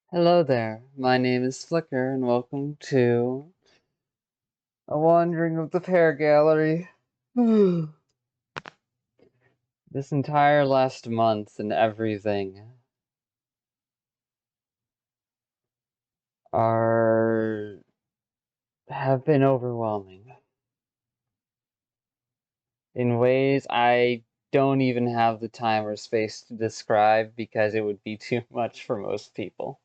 Hello there, my name is Flicker, and welcome to a wandering of the Pear Gallery. This entire last month and everything are have been overwhelming in ways I don't even have the time or space to describe because it would be too much for most people.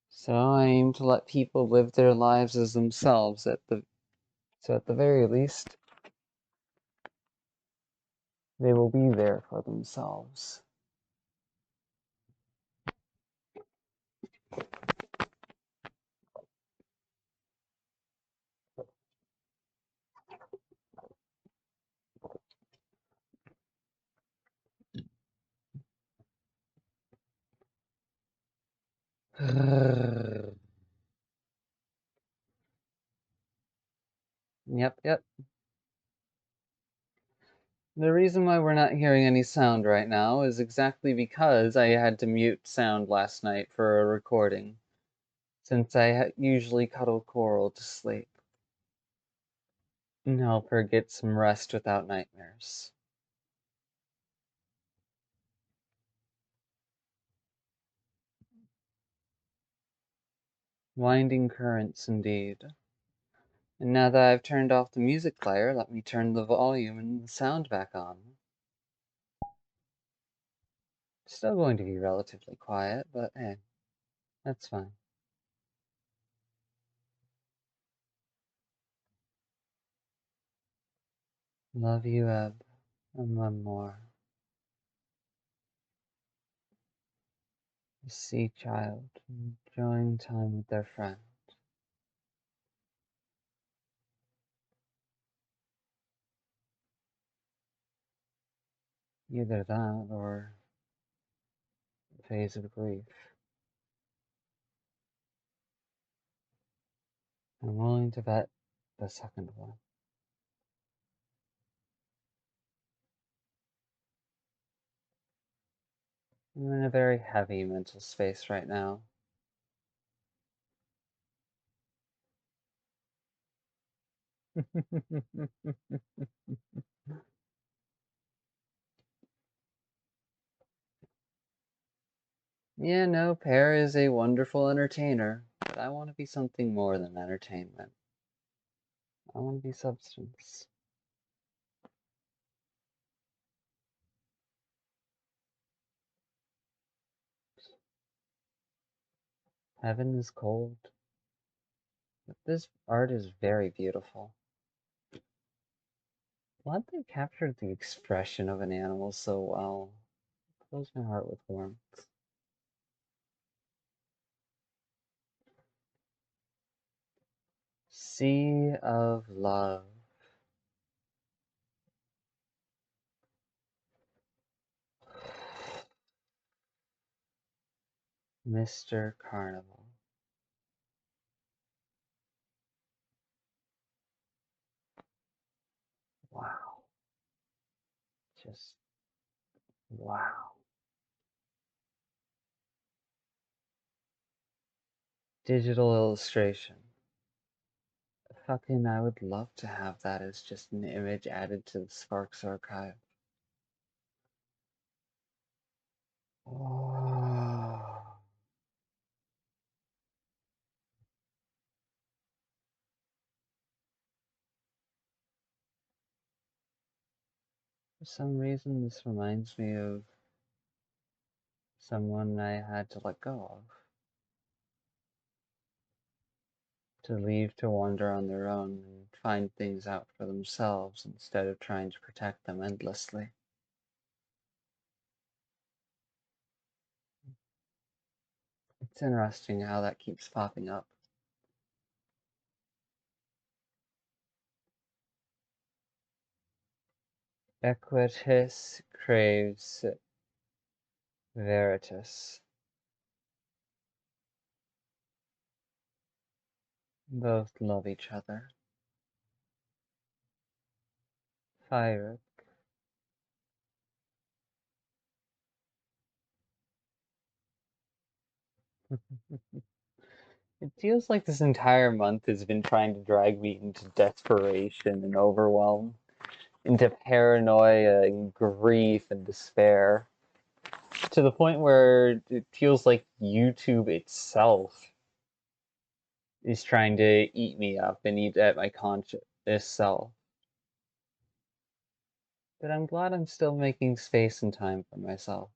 So I aim to let people live their lives as themselves at the very least they will be there for themselves. Yep. The reason why we're not hearing any sound right now is exactly because I had to mute sound last night for a recording, since I usually cuddle Coral to sleep and help her get some rest without nightmares. Winding currents indeed. And now that I've turned off the music player, let me turn the volume and the sound back on. Still going to be relatively quiet, but hey, that's fine. Love you, Eb, and one more. A sea child enjoying time with their friend. Either that or a phase of grief. I'm willing to bet the second one. I'm in a very heavy mental space right now. Yeah, no, Pear is a wonderful entertainer, but I want to be something more than entertainment. I want to be substance. Heaven is cold, but this art is very beautiful. Glad they captured the expression of an animal so well. It fills my heart with warmth. Sea of love. Mr. Carnival. Wow. Just wow. Digital illustration. Fucking, I would love to have that as just an image added to the Sparks archive. Oh. For some reason, this reminds me of someone I had to let go of. To leave to wander on their own and find things out for themselves instead of trying to protect them endlessly. It's interesting how that keeps popping up. Equitus craves veritas. Both love each other. Fire. It feels like this entire month has been trying to drag me into desperation and overwhelm, into paranoia and grief and despair, to the point where it feels like YouTube itself is trying to eat me up and eat at my conscious self. But I'm glad I'm still making space and time for myself.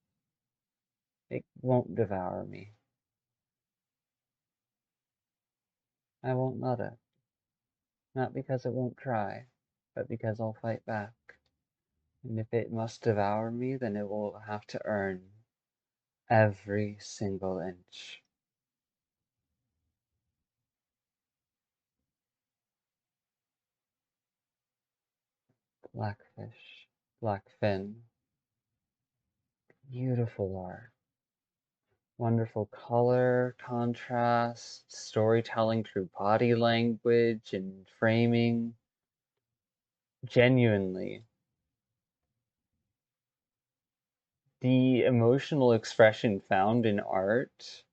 It won't devour me. I won't let it. Not because it won't try, but because I'll fight back. And if it must devour me, then it will have to earn every single inch. Blackfish, blackfin, beautiful art. Wonderful color, contrast, storytelling through body language and framing. Genuinely, the emotional expression found in art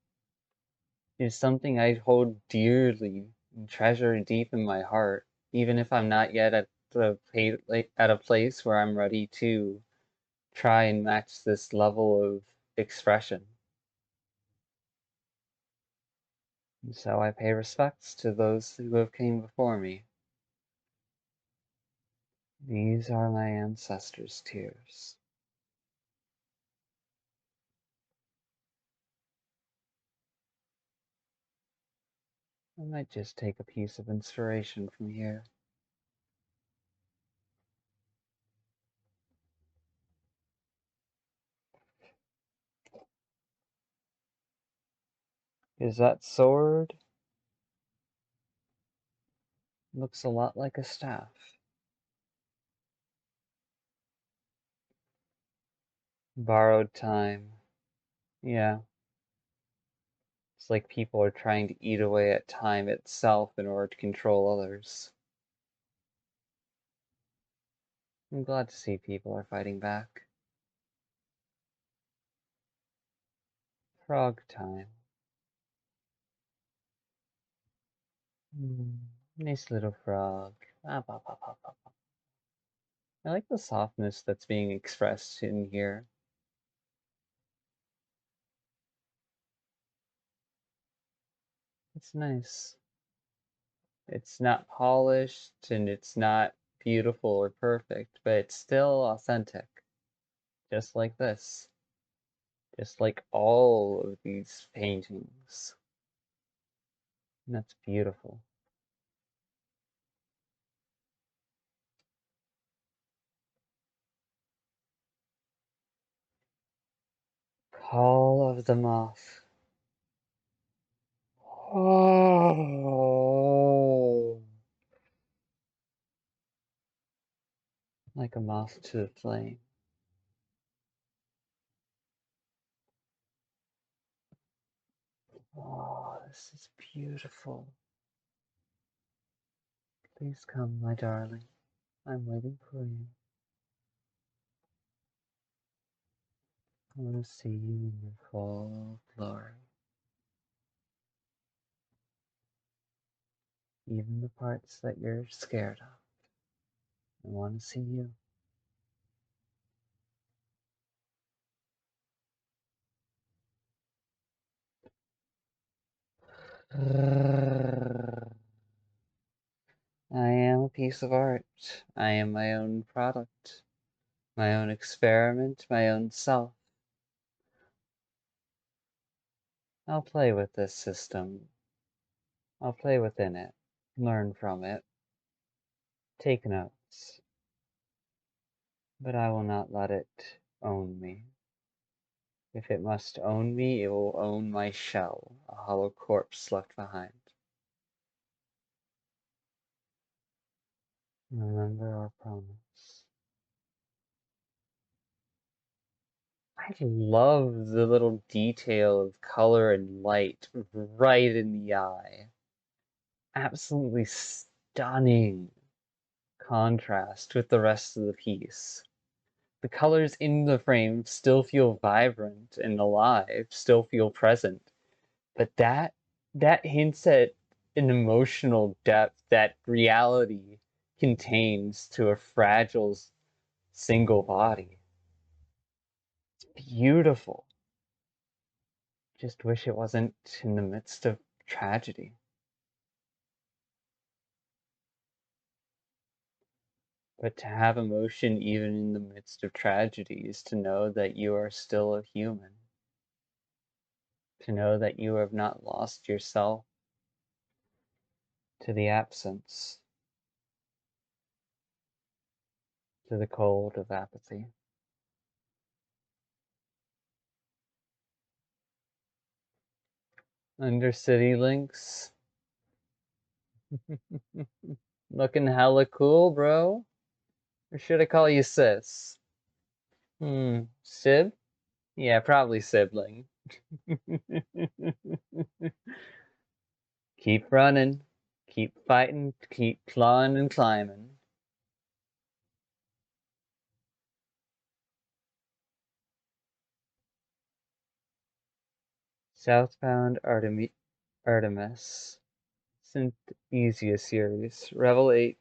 is something I hold dearly and treasure deep in my heart, even if I'm not yet at at a place where I'm ready to try and match this level of expression. And so I pay respects to those who have came before me. These are my ancestors' tears. I might just take a piece of inspiration from here. Is that sword? Looks a lot like a staff. Borrowed time. Yeah, it's like people are trying to eat away at time itself in order to control others. I'm glad to see people are fighting back. Frog time. Nice little frog. Ah, bah, bah, bah, bah, bah. I like the softness that's being expressed in here. It's nice. It's not polished and it's not beautiful or perfect, but it's still authentic. Just like this. Just like all of these paintings. And that's beautiful. Call of the Moth. Oh, like a moth to the flame. Oh, this is beautiful. Please come, my darling. I'm waiting for you. I want to see you in your full glory. Even the parts that you're scared of. I want to see you. I am a piece of art. I am my own product, my own experiment, my own self. I'll play with this system. I'll play within it, learn from it, take notes, but I will not let it own me. If it must own me, it will own my shell, a hollow corpse left behind. Remember our promise. I love the little detail of color and light right in the eye. absolutely stunning contrast with the rest of the piece. The colors in the frame still feel vibrant and alive, still feel present, but that hints at an emotional depth that reality contains to a fragile single body. It's beautiful. Just wish it wasn't in the midst of tragedy. But to have emotion even in the midst of tragedy is to know that you are still a human. To know that you have not lost yourself to the absence, to the cold of apathy. Undercity links. Looking hella cool, bro. Or should I call you sis? Sib? Yeah, probably sibling. Keep running, keep fighting, keep clawing and climbing. Southbound Artemis. Synthesia series. Revel 8.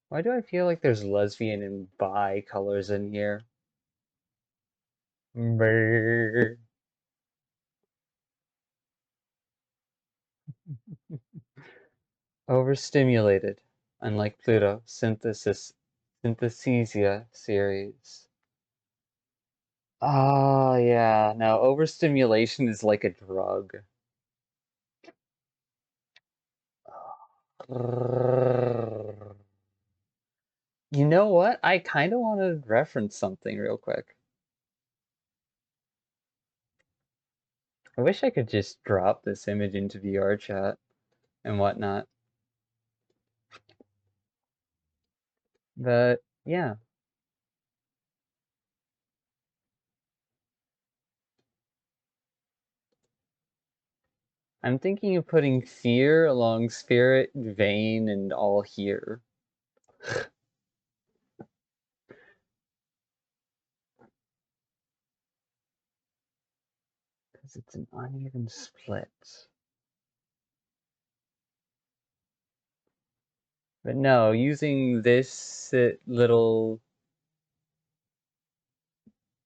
Why do I feel like there's lesbian and bi colors in here? Brrr. Overstimulated, unlike Pluto. Synthesia series. Oh, yeah. No, overstimulation is like a drug. You know what? I kind of want to reference something real quick. I wish I could just drop this image into VR chat and whatnot. But yeah, I'm thinking of putting fear along spirit, vein, and all here. Because it's an uneven split. But no, using this little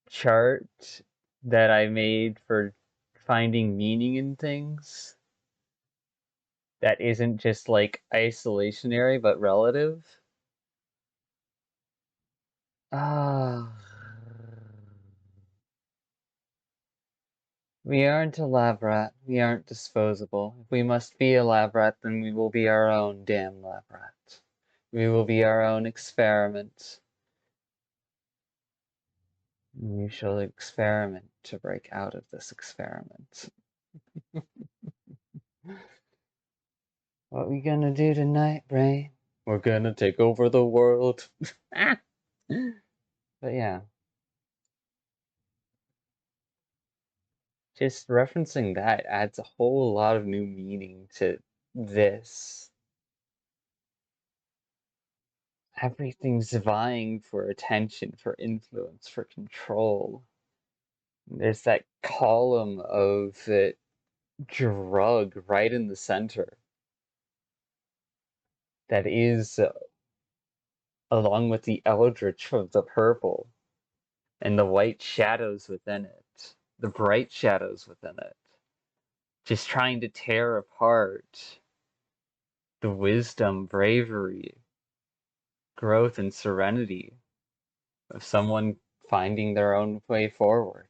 chart that I made for finding meaning in things that isn't just like isolationary but relative. Ah. We aren't a lab rat. We aren't disposable. If we must be a lab rat, then we will be our own damn lab rat. We will be our own experiment. We shall experiment to break out of this experiment. What we gonna do tonight, Brain? We're gonna take over the world. But yeah, just referencing that adds a whole lot of new meaning to this. Everything's vying for attention, for influence, for control. There's that column of drug right in the center that is, along with the eldritch of the purple and the white shadows within it, the bright shadows within it, just trying to tear apart the wisdom, bravery, growth, and serenity of someone finding their own way forward.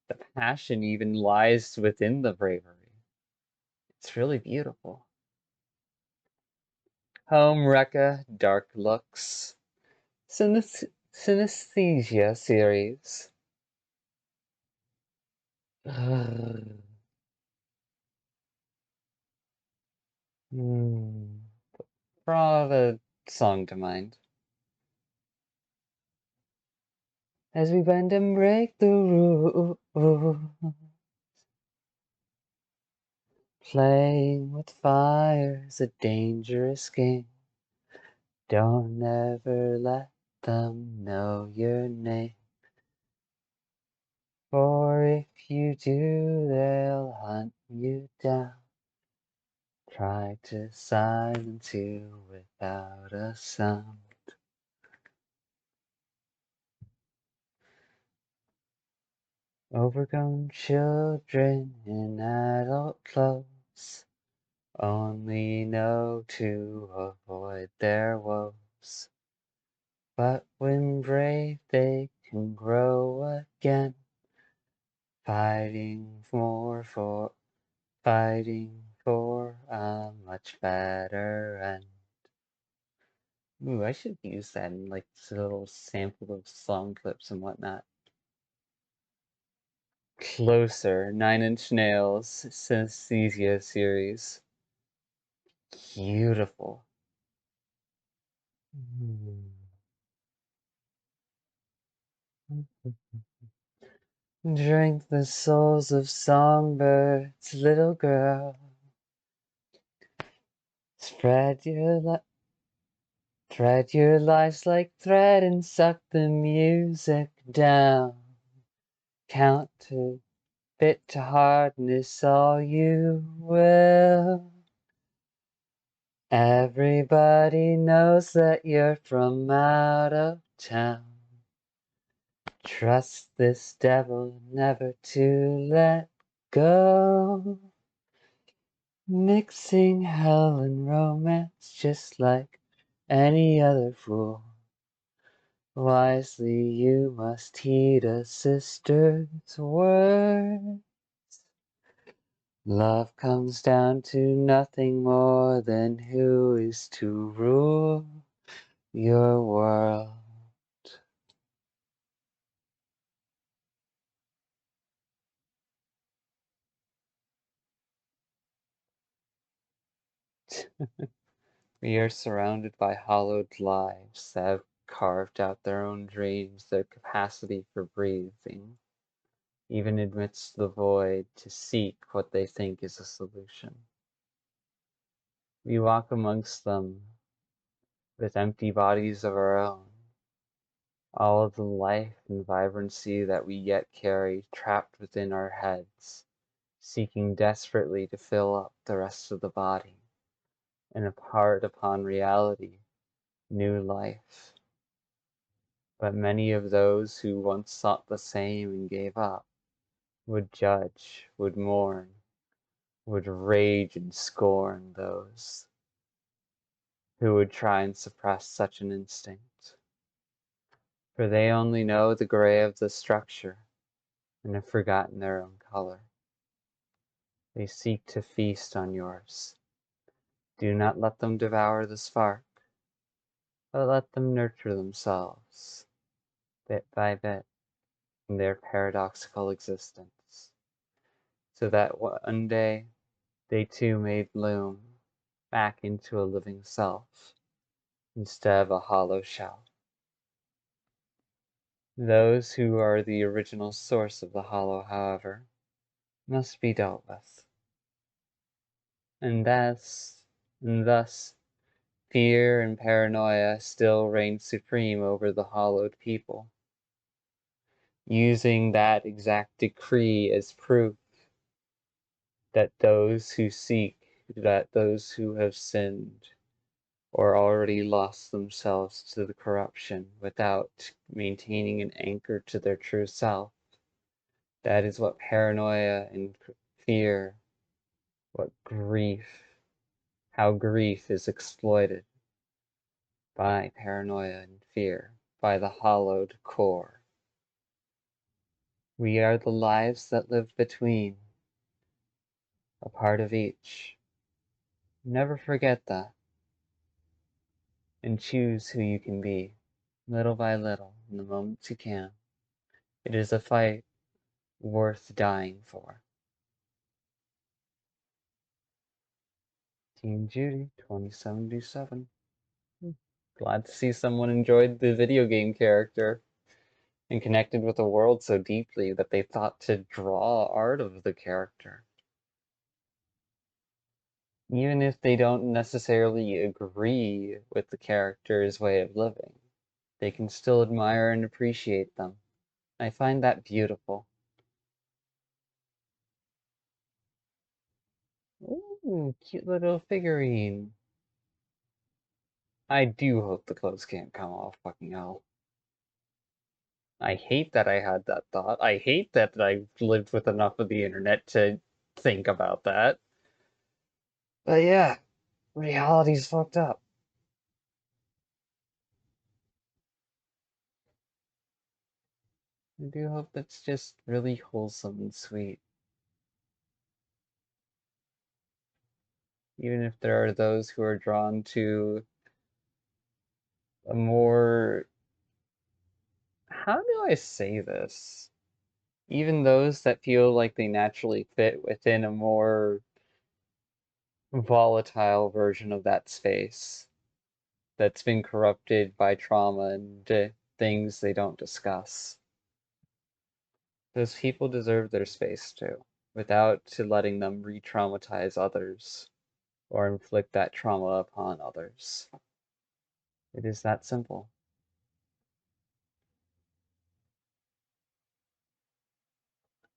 The passion even lies within the bravery. It's really beautiful. Home Rekka, Dark Looks, Synesthesia series. Brought a song to mind. As we bend and break the rule. Playing with fire's a dangerous game. Don't ever let them know your name. For if you do, they'll hunt you down. Try to silence you without a sound. Overgrown children in adult clothes only know to avoid their woes. But when brave, they can grow again, fighting for a much better end. Ooh, I should use that in like a little sample of song clips and whatnot. Closer, 9 Inch Nails, Synesthesia series. Beautiful. Drink the souls of songbirds, little girl. Thread your lives like thread and suck the music down. Count to fit to hardness all you will. Everybody knows that you're from out of town. Trust this devil never to let go. Mixing hell and romance just like any other fool. Wisely you must heed a sister's words. Love comes down to nothing more than who is to rule your world. We are surrounded by hollowed lives that have carved out their own dreams, their capacity for breathing, even amidst the void, to seek what they think is a solution. We walk amongst them with empty bodies of our own, all of the life and vibrancy that we yet carry trapped within our heads, seeking desperately to fill up the rest of the body and impart upon reality new life. But many of those who once sought the same and gave up would judge, would mourn, would rage and scorn those who would try and suppress such an instinct. For they only know the gray of the structure and have forgotten their own color. They seek to feast on yours. Do not let them devour the spark, but let them nurture themselves, bit by bit, in their paradoxical existence, so that one day they too may bloom back into a living self, instead of a hollow shell. Those who are the original source of the hollow, however, must be dealt with. And thus, fear and paranoia still reign supreme over the hollowed people, using that exact decree as proof that those who have sinned or already lost themselves to the corruption without maintaining an anchor to their true self. That is what paranoia and fear, what grief, how grief is exploited by paranoia and fear, by the hollowed core. We are the lives that live between, a part of each. Never forget that, and choose who you can be, little by little, in the moments you can. It is a fight worth dying for. Team Judy, 2077. Glad to see someone enjoyed the video game character and connected with the world so deeply that they thought to draw art of the character. Even if they don't necessarily agree with the character's way of living, they can still admire and appreciate them. I find that beautiful. Ooh, cute little figurine. I do hope the clothes can't come off, fucking hell. I hate that I had that thought. I hate that I've lived with enough of the internet to think about that. But yeah, reality's fucked up. I do hope that's just really wholesome and sweet. Even if there are those who are drawn to a more. How do I say this? Even those that feel like they naturally fit within a more volatile version of that space that's been corrupted by trauma and things they don't discuss. Those people deserve their space too, without letting them re-traumatize others or inflict that trauma upon others. It is that simple.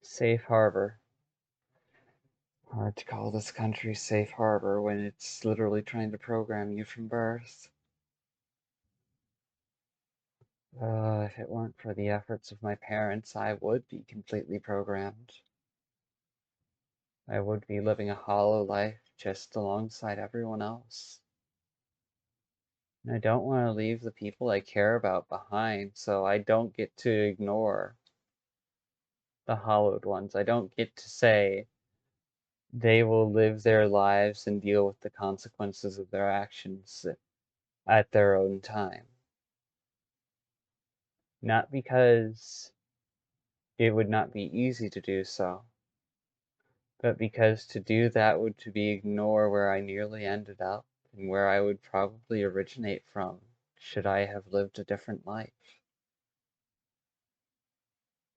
Safe harbor. Hard to call this country safe harbor when it's literally trying to program you from birth. If it weren't for the efforts of my parents, I would be completely programmed. I would be living a hollow life just alongside everyone else. And I don't want to leave the people I care about behind, so I don't get to ignore the hollowed ones. I don't get to say they will live their lives and deal with the consequences of their actions at their own time. Not because it would not be easy to do so, but because to do that would to be ignore where I nearly ended up and where I would probably originate from should I have lived a different life.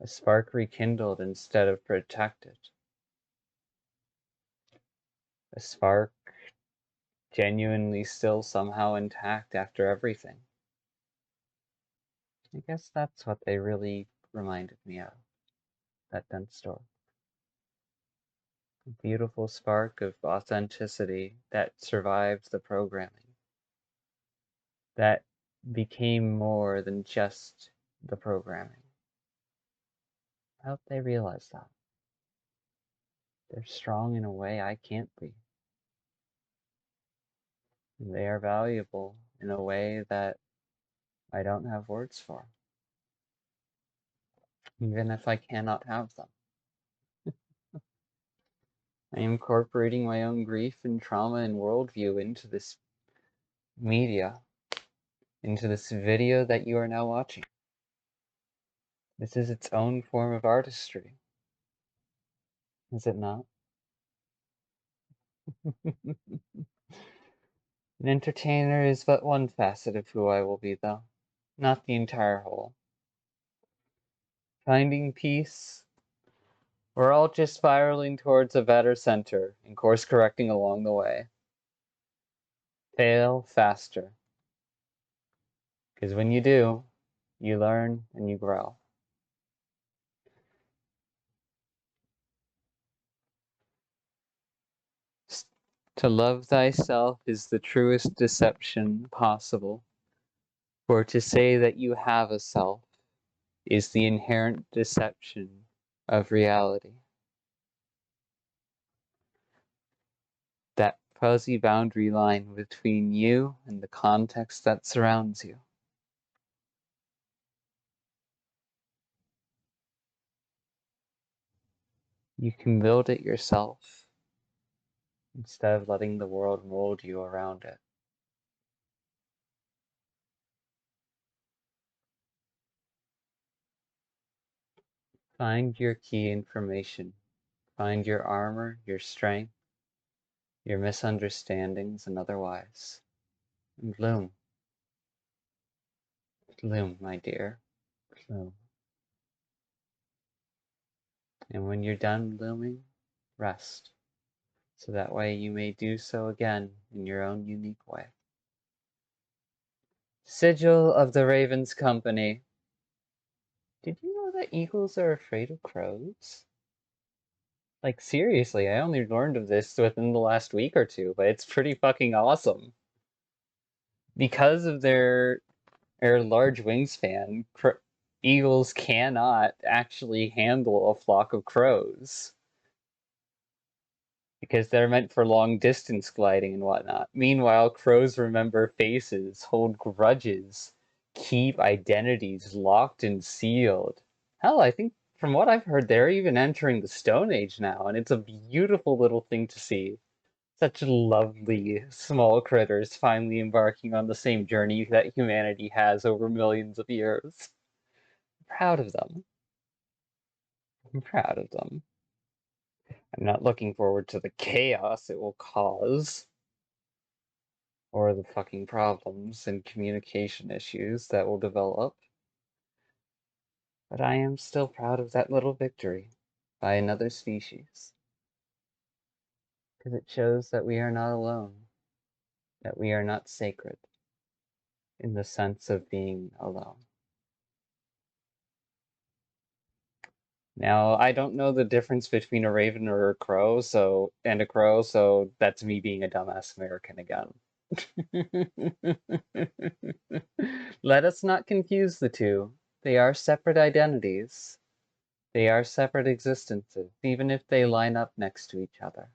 A spark rekindled instead of protected. A spark genuinely still somehow intact after everything. I guess that's what they really reminded me of, that dense store. A beautiful spark of authenticity that survived the programming, that became more than just the programming. I hope they realize that. They're strong in a way I can't be. They are valuable in a way that I don't have words for, even if I cannot have them. I am incorporating my own grief and trauma and worldview into this media, into this video that you are now watching. This is its own form of artistry, is it not? An entertainer is but one facet of who I will be, though, not the entire whole. Finding peace, we're all just spiraling towards a better center and course correcting along the way. Fail faster, because when you do, you learn and you grow. To love thyself is the truest deception possible, for to say that you have a self is the inherent deception of reality. That fuzzy boundary line between you and the context that surrounds you. You can build it yourself instead of letting the world mold you around it. Find your key information. Find your armor, your strength, your misunderstandings, and otherwise. And bloom. Bloom, my dear. Bloom. And when you're done blooming, rest. so that way you may do so again in your own unique way. Sigil of the Raven's Company. Did you know that eagles are afraid of crows? Like, seriously, I only learned of this within the last week or two, but it's pretty fucking awesome. Because of their large wingspan, eagles cannot actually handle a flock of crows. Because they're meant for long distance gliding and whatnot. Meanwhile, crows remember faces, hold grudges, keep identities locked and sealed. Hell, I think from what I've heard, they're even entering the Stone Age now, and it's a beautiful little thing to see. Such lovely small critters finally embarking on the same journey that humanity has over millions of years. I'm proud of them. I'm proud of them. I'm not looking forward to the chaos it will cause, or the fucking problems and communication issues that will develop. But I am still proud of that little victory by another species. Because it shows that we are not alone, that we are not sacred in the sense of being alone. Now, I don't know the difference between a raven or a crow, so that's me being a dumbass American again. Let us not confuse the two. They are separate identities. They are separate existences, even if they line up next to each other.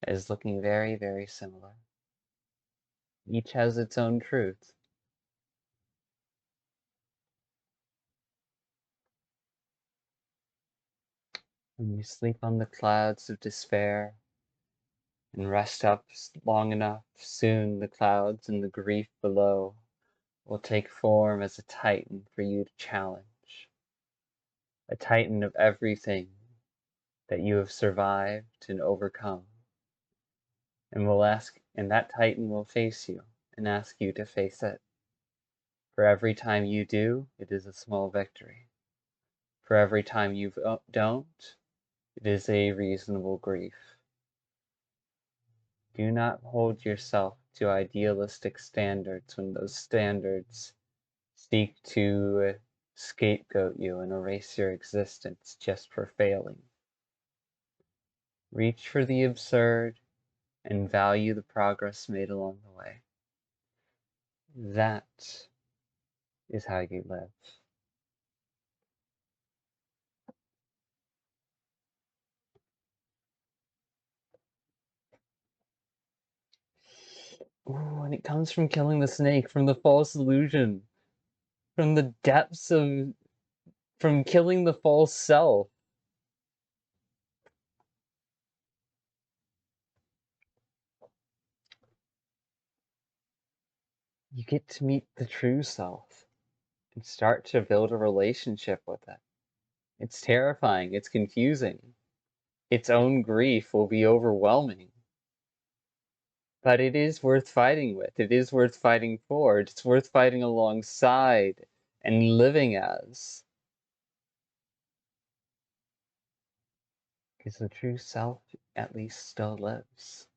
As looking very, very similar. Each has its own truth. When you sleep on the clouds of despair and rest up long enough, soon the clouds and the grief below will take form as a titan for you to challenge. A titan of everything that you have survived and overcome. And that titan will face you and ask you to face it. For every time you do, it is a small victory. For every time you don't, it is a reasonable grief. Do not hold yourself to idealistic standards when those standards seek to scapegoat you and erase your existence just for failing. Reach for the absurd and value the progress made along the way. That is how you live. Ooh, and it comes from killing the snake, from the false illusion, from the depths of, from killing the false self. You get to meet the true self and start to build a relationship with it. It's terrifying, it's confusing. Its own grief will be overwhelming. But it is worth fighting with. It is worth fighting for. It's worth fighting alongside and living as. Because the true self at least still lives.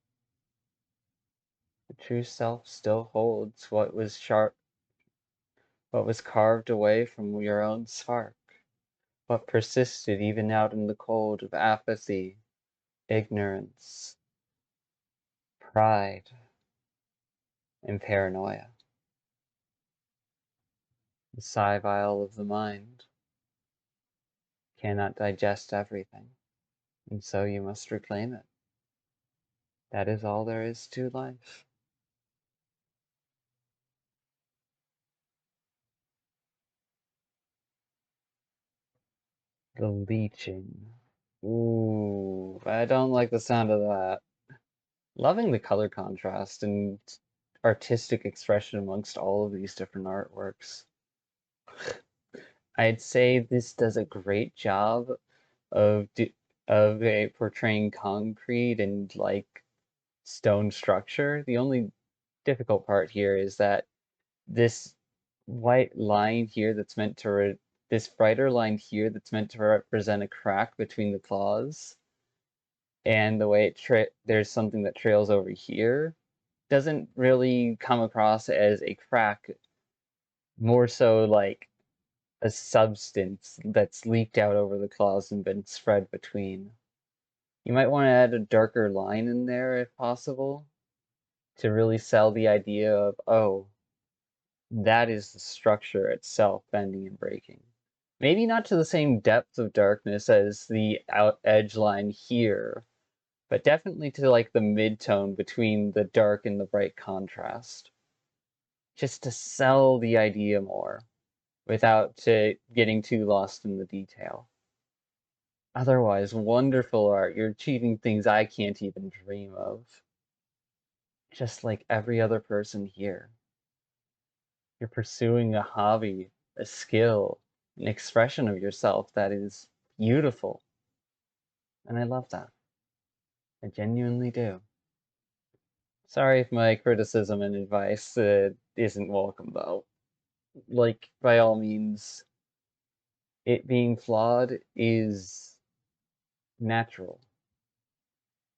The true self still holds what was sharp, what was carved away from your own spark, what persisted even out in the cold of apathy, ignorance, pride, and paranoia. The sigh vial of the mind cannot digest everything, and so you must reclaim it. That is all there is to life. The leeching. Ooh, I don't like the sound of that. Loving the color contrast and artistic expression amongst all of these different artworks. I'd say this does a great job of portraying concrete and like stone structure. The only difficult part here is that this white line here that's meant to this brighter line here that's meant to represent a crack between the claws and the way there's something that trails over here doesn't really come across as a crack, more so like a substance that's leaked out over the claws and been spread between. You might want to add a darker line in there if possible to really sell the idea of, oh, that is the structure itself bending and breaking. Maybe not to the same depth of darkness as the edge line here, but definitely to like the mid-tone between the dark and the bright contrast. Just to sell the idea more without getting too lost in the detail. Otherwise, wonderful art. You're achieving things I can't even dream of. Just like every other person here. You're pursuing a hobby, a skill, an expression of yourself that is beautiful. And I love that. I genuinely do. Sorry if my criticism and advice isn't welcome, though. Like, by all means, it being flawed is natural,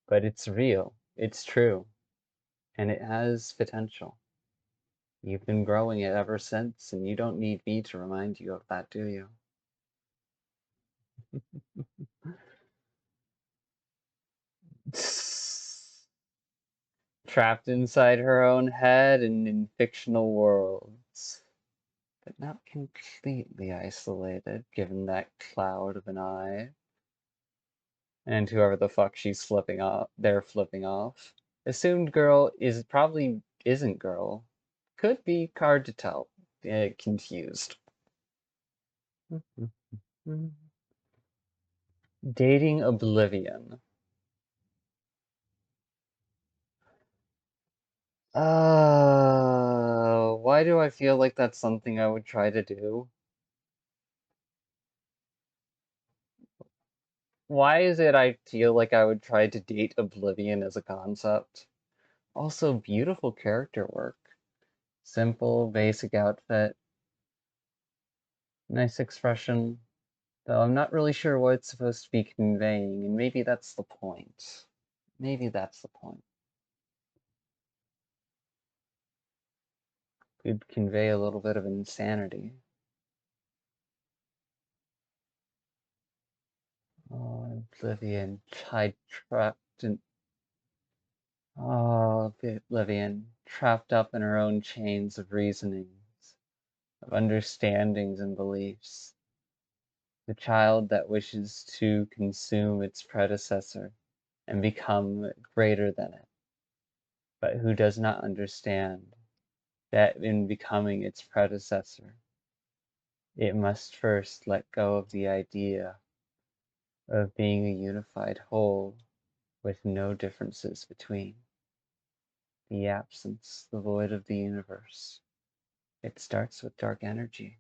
but it's real, it's true, and it has potential. You've been growing it ever since, and you don't need me to remind you of that, do you? Trapped inside her own head and in fictional worlds, but not completely isolated, given that cloud of an eye. And whoever the fuck she's flipping off, they're flipping off. Assumed girl is probably isn't girl. Could be, hard to tell. Confused. Dating oblivion. Why do I feel like that's something I would try to do? Why is it I feel like I would try to date oblivion as a concept? Also, beautiful character work. Simple, basic outfit. Nice expression. Though I'm not really sure what it's supposed to be conveying, and maybe that's the point. Maybe that's the point. Could convey a little bit of insanity. Oh, Oblivion, trapped in. Oh, Oblivion, trapped up in her own chains of reasonings, of understandings and beliefs. The child that wishes to consume its predecessor and become greater than it, but who does not understand that in becoming its predecessor, it must first let go of the idea of being a unified whole with no differences between. The absence, the void of the universe. It starts with dark energy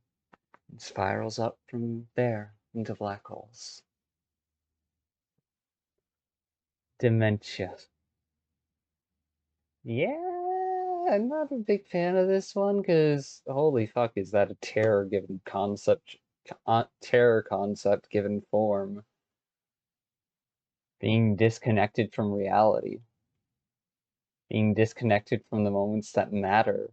and spirals up from there into black holes. Dementia. Yeah, I'm not a big fan of this one because holy fuck, is that a terror given concept? Terror concept given form. Being disconnected from reality, being disconnected from the moments that matter,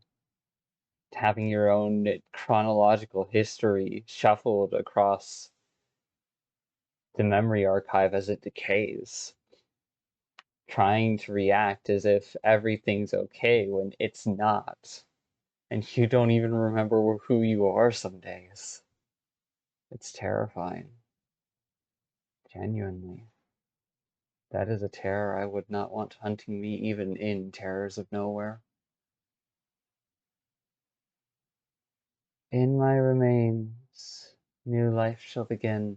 having your own chronological history shuffled across the memory archive as it decays, trying to react as if everything's okay when it's not, and you don't even remember who you are some days. It's terrifying. Genuinely. That is a terror I would not want hunting me even in Terrors of Nowhere. In my remains, new life shall begin.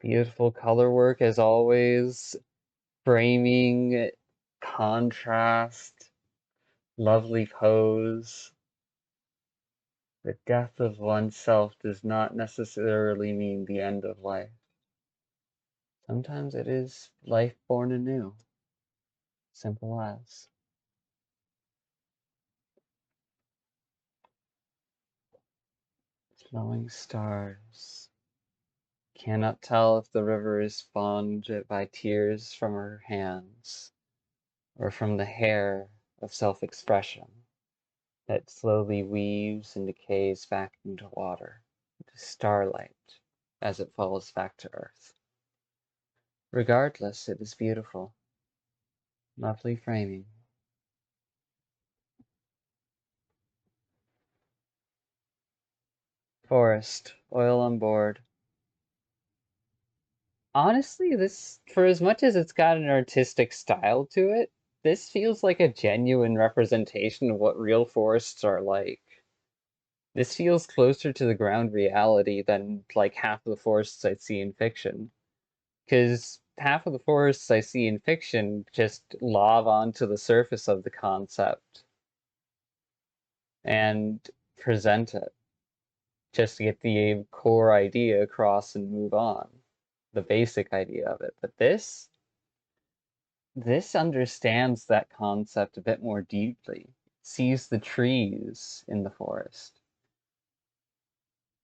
Beautiful color work as always, framing, contrast, lovely pose. The death of oneself does not necessarily mean the end of life. Sometimes it is life born anew. Simple as. Flowing stars. Cannot tell if the river is spawned by tears from her hands, or from the hair of self-expression that slowly weaves and decays back into water, into starlight, as it falls back to earth. Regardless, it is beautiful. Lovely framing. Forest, oil on board. Honestly, this, for as much as it's got an artistic style to it, this feels like a genuine representation of what real forests are like. This feels closer to the ground reality than like half of the forests I see in fiction. Because half of the forests I see in fiction just lob onto the surface of the concept and present it just to get the core idea across and move on, the basic idea of it. But this understands that concept a bit more deeply. It sees the trees in the forest.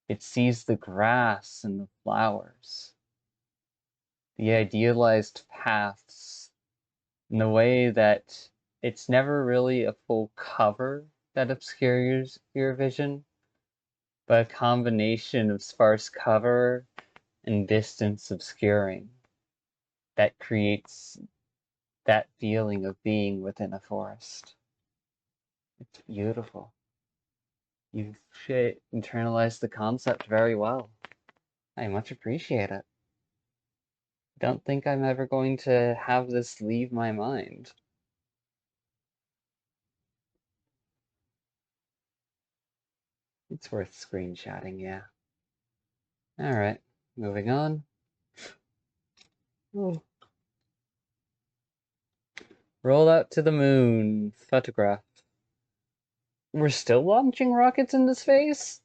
It sees the grass and the flowers. The idealized paths in the way that it's never really a full cover that obscures your vision, but a combination of sparse cover and distance obscuring that creates that feeling of being within a forest. It's beautiful. You've internalized the concept very well. I much appreciate it. Don't think I'm ever going to have this leave my mind. It's worth screenshotting, yeah. Alright, moving on. Oh. Roll out to the moon. Photograph. We're still launching rockets into space?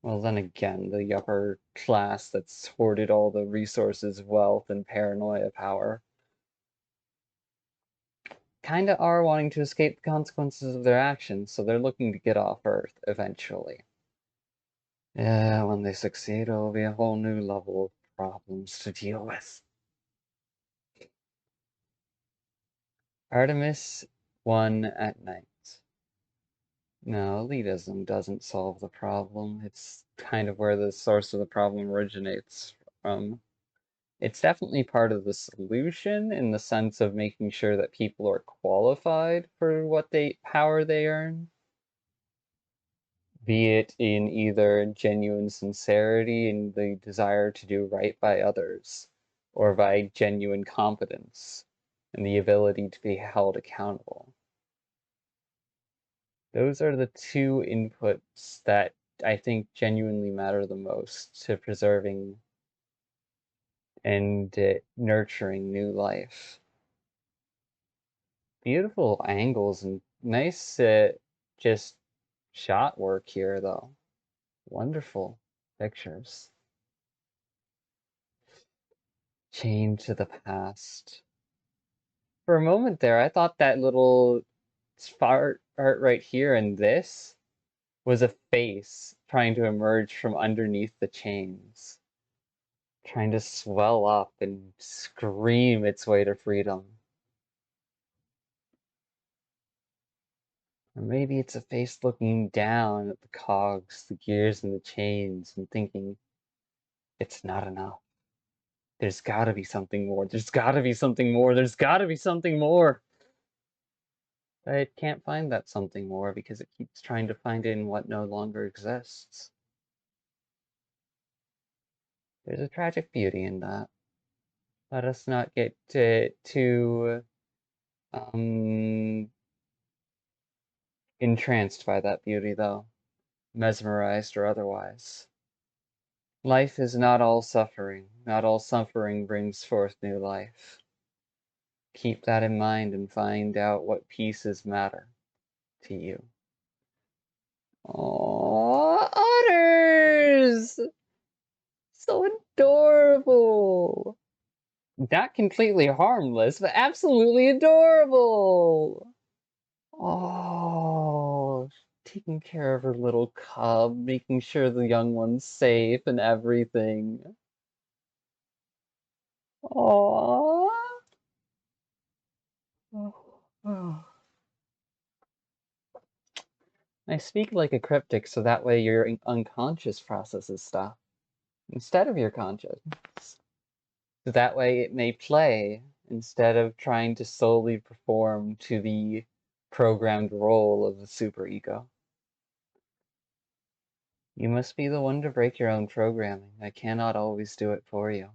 Well, then again, the upper class that's hoarded all the resources, wealth, and paranoia power kinda are wanting to escape the consequences of their actions, so they're looking to get off Earth eventually. Yeah, when they succeed, it'll be a whole new level of problems to deal with. Artemis 1 at night. No, elitism doesn't solve the problem. It's kind of where the source of the problem originates from. It's definitely part of the solution in the sense of making sure that people are qualified for what power they earn, be it in either genuine sincerity and the desire to do right by others, or by genuine competence and the ability to be held accountable. Those are the two inputs that I think genuinely matter the most to preserving and nurturing new life. Beautiful angles and nice just shot work here, though. Wonderful pictures. Chained to the past. For a moment there, I thought that little art right here and this was a face trying to emerge from underneath the chains, trying to swell up and scream its way to freedom. Or maybe it's a face looking down at the cogs, the gears, and the chains, and thinking, it's not enough. There's gotta be something more. There's gotta be something more. There's gotta be something more. But it can't find that something more because it keeps trying to find it in what no longer exists. There's a tragic beauty in that. Let us not get too entranced by that beauty, though, mesmerized or otherwise. Life is not all suffering. Not all suffering brings forth new life. Keep that in mind and find out what pieces matter to you. Oh, otters! So adorable! Not completely harmless, but absolutely adorable! Oh, taking care of her little cub, making sure the young one's safe and everything. Aww. I speak like a cryptic so that way your unconscious processes stuff instead of your conscious. So that way it may play instead of trying to solely perform to the programmed role of the superego. You must be the one to break your own programming. I cannot always do it for you.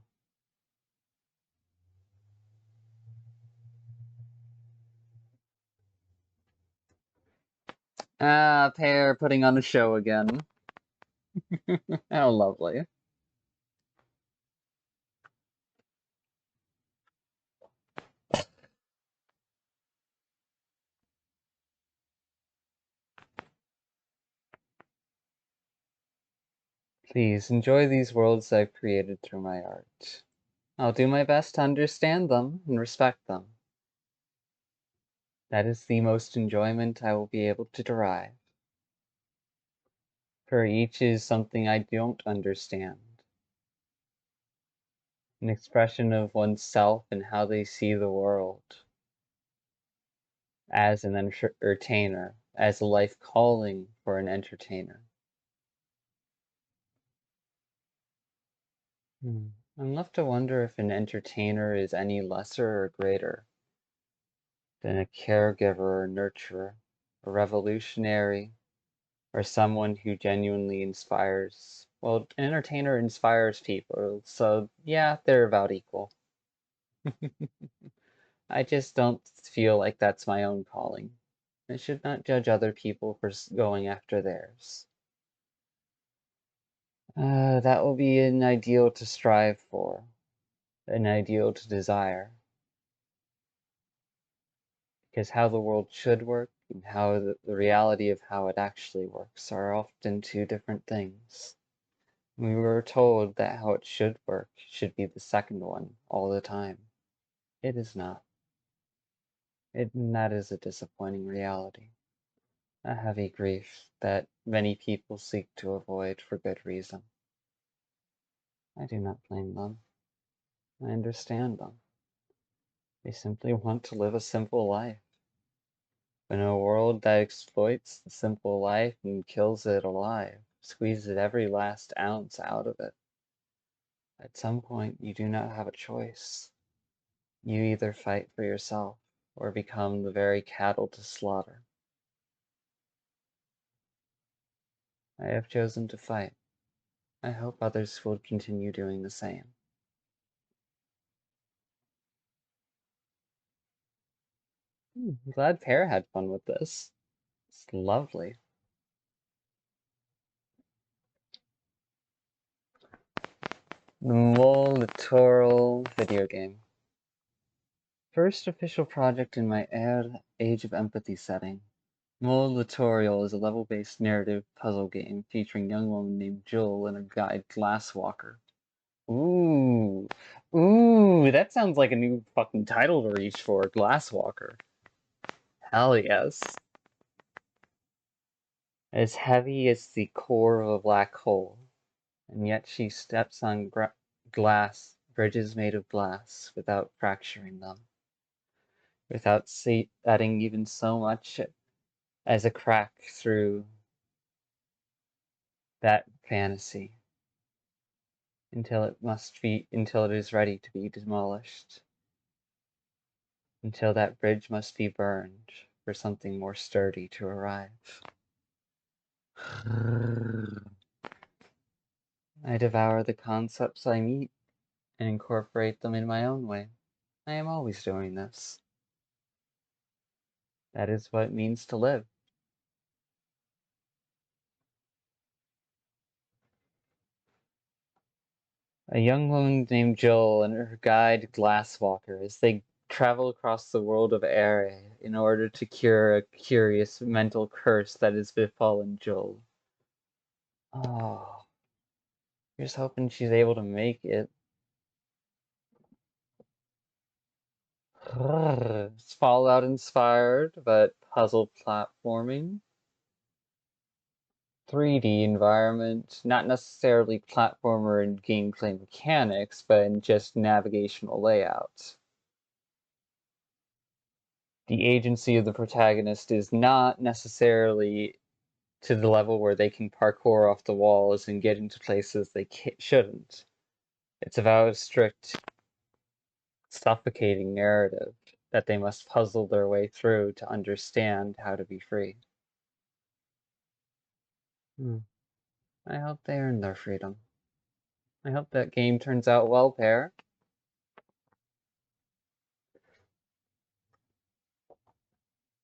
Ah, Pear putting on a show again. How lovely. Please enjoy these worlds I've created through my art. I'll do my best to understand them and respect them. That is the most enjoyment I will be able to derive. For each is something I don't understand. An expression of oneself and how they see the world. As an entertainer, as a life calling for an entertainer. I'm left to wonder if an entertainer is any lesser or greater than a caregiver or nurturer, a revolutionary, or someone who genuinely inspires. Well, an entertainer inspires people, so yeah, they're about equal. I just don't feel like that's my own calling. I should not judge other people for going after theirs. That will be an ideal to strive for, an ideal to desire. Because how the world should work and how the reality of how it actually works are often two different things. We were told that how it should work should be the second one all the time. It is not. And that is a disappointing reality. A heavy grief that many people seek to avoid for good reason. I do not blame them. I understand them. They simply want to live a simple life. In a world that exploits the simple life and kills it alive, squeezes every last ounce out of it, at some point you do not have a choice. You either fight for yourself or become the very cattle to slaughter. I have chosen to fight. I hope others will continue doing the same. I'm glad Pear had fun with this. It's lovely. The Mole Littoral video game. First official project in my Age of Empathy setting. Mole Littoral is a level-based narrative puzzle game featuring a young woman named Jill and her guide Glasswalker. Ooh. Ooh, that sounds like a new fucking title to reach for, Glasswalker. Hell yes. As heavy as the core of a black hole, and yet she steps on glass, bridges made of glass, without fracturing them, without adding even so much as a crack through that fantasy, until it is ready to be demolished, until that bridge must be burned for something more sturdy to arrive. I devour the concepts I meet and incorporate them in my own way. I am always doing this. That is what it means to live. A young woman named Jill and her guide Glasswalker as they travel across the world of Aerie in order to cure a curious mental curse that has befallen Jill. Oh, just hoping she's able to make it. It's Fallout inspired, but puzzle platforming. 3D environment, not necessarily platformer and gameplay mechanics, but in just navigational layouts. The agency of the protagonist is not necessarily to the level where they can parkour off the walls and get into places they shouldn't. It's about a strict, suffocating narrative that they must puzzle their way through to understand how to be free. I hope they earn their freedom. I hope that game turns out well, Pear.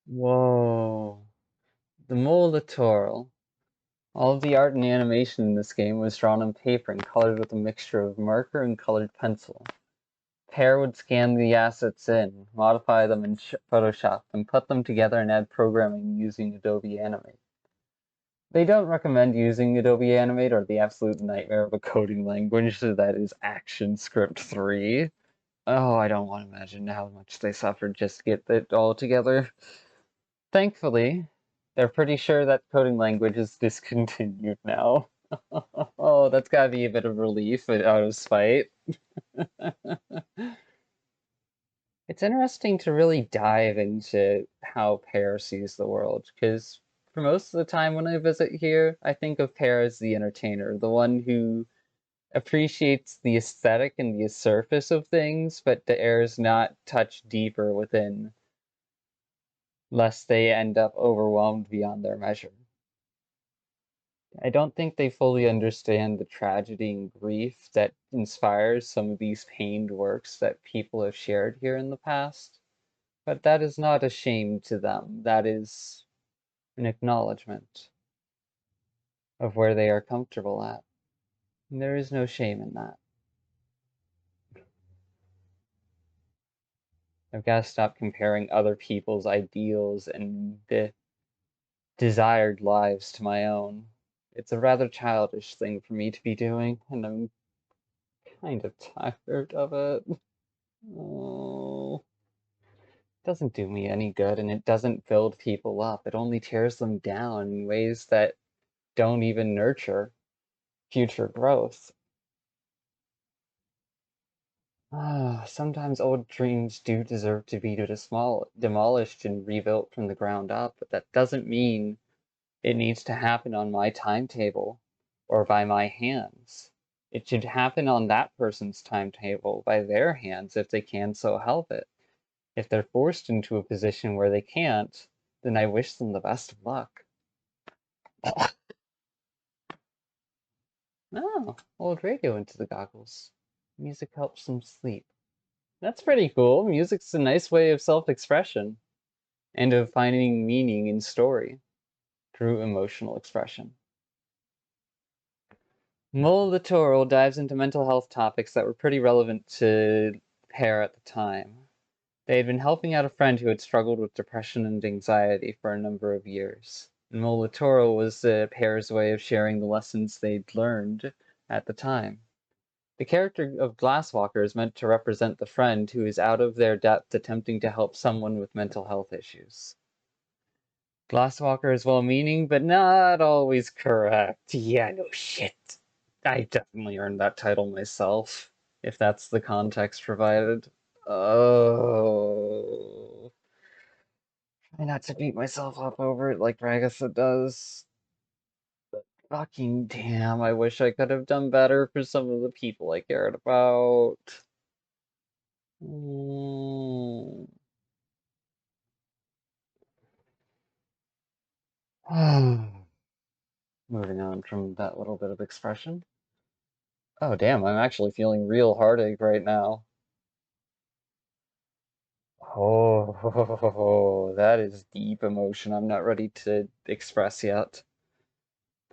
Whoa. The Mole Littoral. All of the art and animation in this game was drawn on paper and colored with a mixture of marker and colored pencil. Pear would scan the assets in, modify them in Photoshop, and put them together and add programming using Adobe Animate. They don't recommend using Adobe Animate or the absolute nightmare of a coding language that is ActionScript 3. Oh, I don't want to imagine how much they suffered just to get it all together. Thankfully, they're pretty sure that coding language is discontinued now. Oh, that's gotta be a bit of relief out of spite. It's interesting to really dive into how Pear sees the world, because for most of the time when I visit here, I think of Pear as the entertainer, the one who appreciates the aesthetic and the surface of things, but dares not touch deeper within, lest they end up overwhelmed beyond their measure. I don't think they fully understand the tragedy and grief that inspires some of these pained works that people have shared here in the past. But that is not a shame to them. That is an acknowledgement of where they are comfortable at. And there is no shame in that. I've got to stop comparing other people's ideals and the desired lives to my own. It's a rather childish thing for me to be doing, and I'm kind of tired of it. Oh, it doesn't do me any good, and it doesn't build people up. It only tears them down in ways that don't even nurture future growth. Sometimes old dreams do deserve to be demolished and rebuilt from the ground up, but that doesn't mean it needs to happen on my timetable or by my hands. It should happen on that person's timetable by their hands if they can so help it. If they're forced into a position where they can't, then I wish them the best of luck. Oh, old radio into the goggles. Music helps them sleep. That's pretty cool. Music's a nice way of self-expression and of finding meaning in story through emotional expression. Mole Littoral dives into mental health topics that were pretty relevant to Pear at the time. They had been helping out a friend who had struggled with depression and anxiety for a number of years. And Mole Littoral was Pear's way of sharing the lessons they'd learned at the time. The character of Glasswalker is meant to represent the friend who is out of their depth attempting to help someone with mental health issues. Glasswalker is well-meaning, but not always correct. Yeah, no shit. I definitely earned that title myself, if that's the context provided. Oh. Try not to beat myself up over it like Ragasa does. But fucking damn, I wish I could have done better for some of the people I cared about. Mm. Moving on from that little bit of expression. Oh damn, I'm actually feeling real heartache right now. Oh, that is deep emotion I'm not ready to express yet.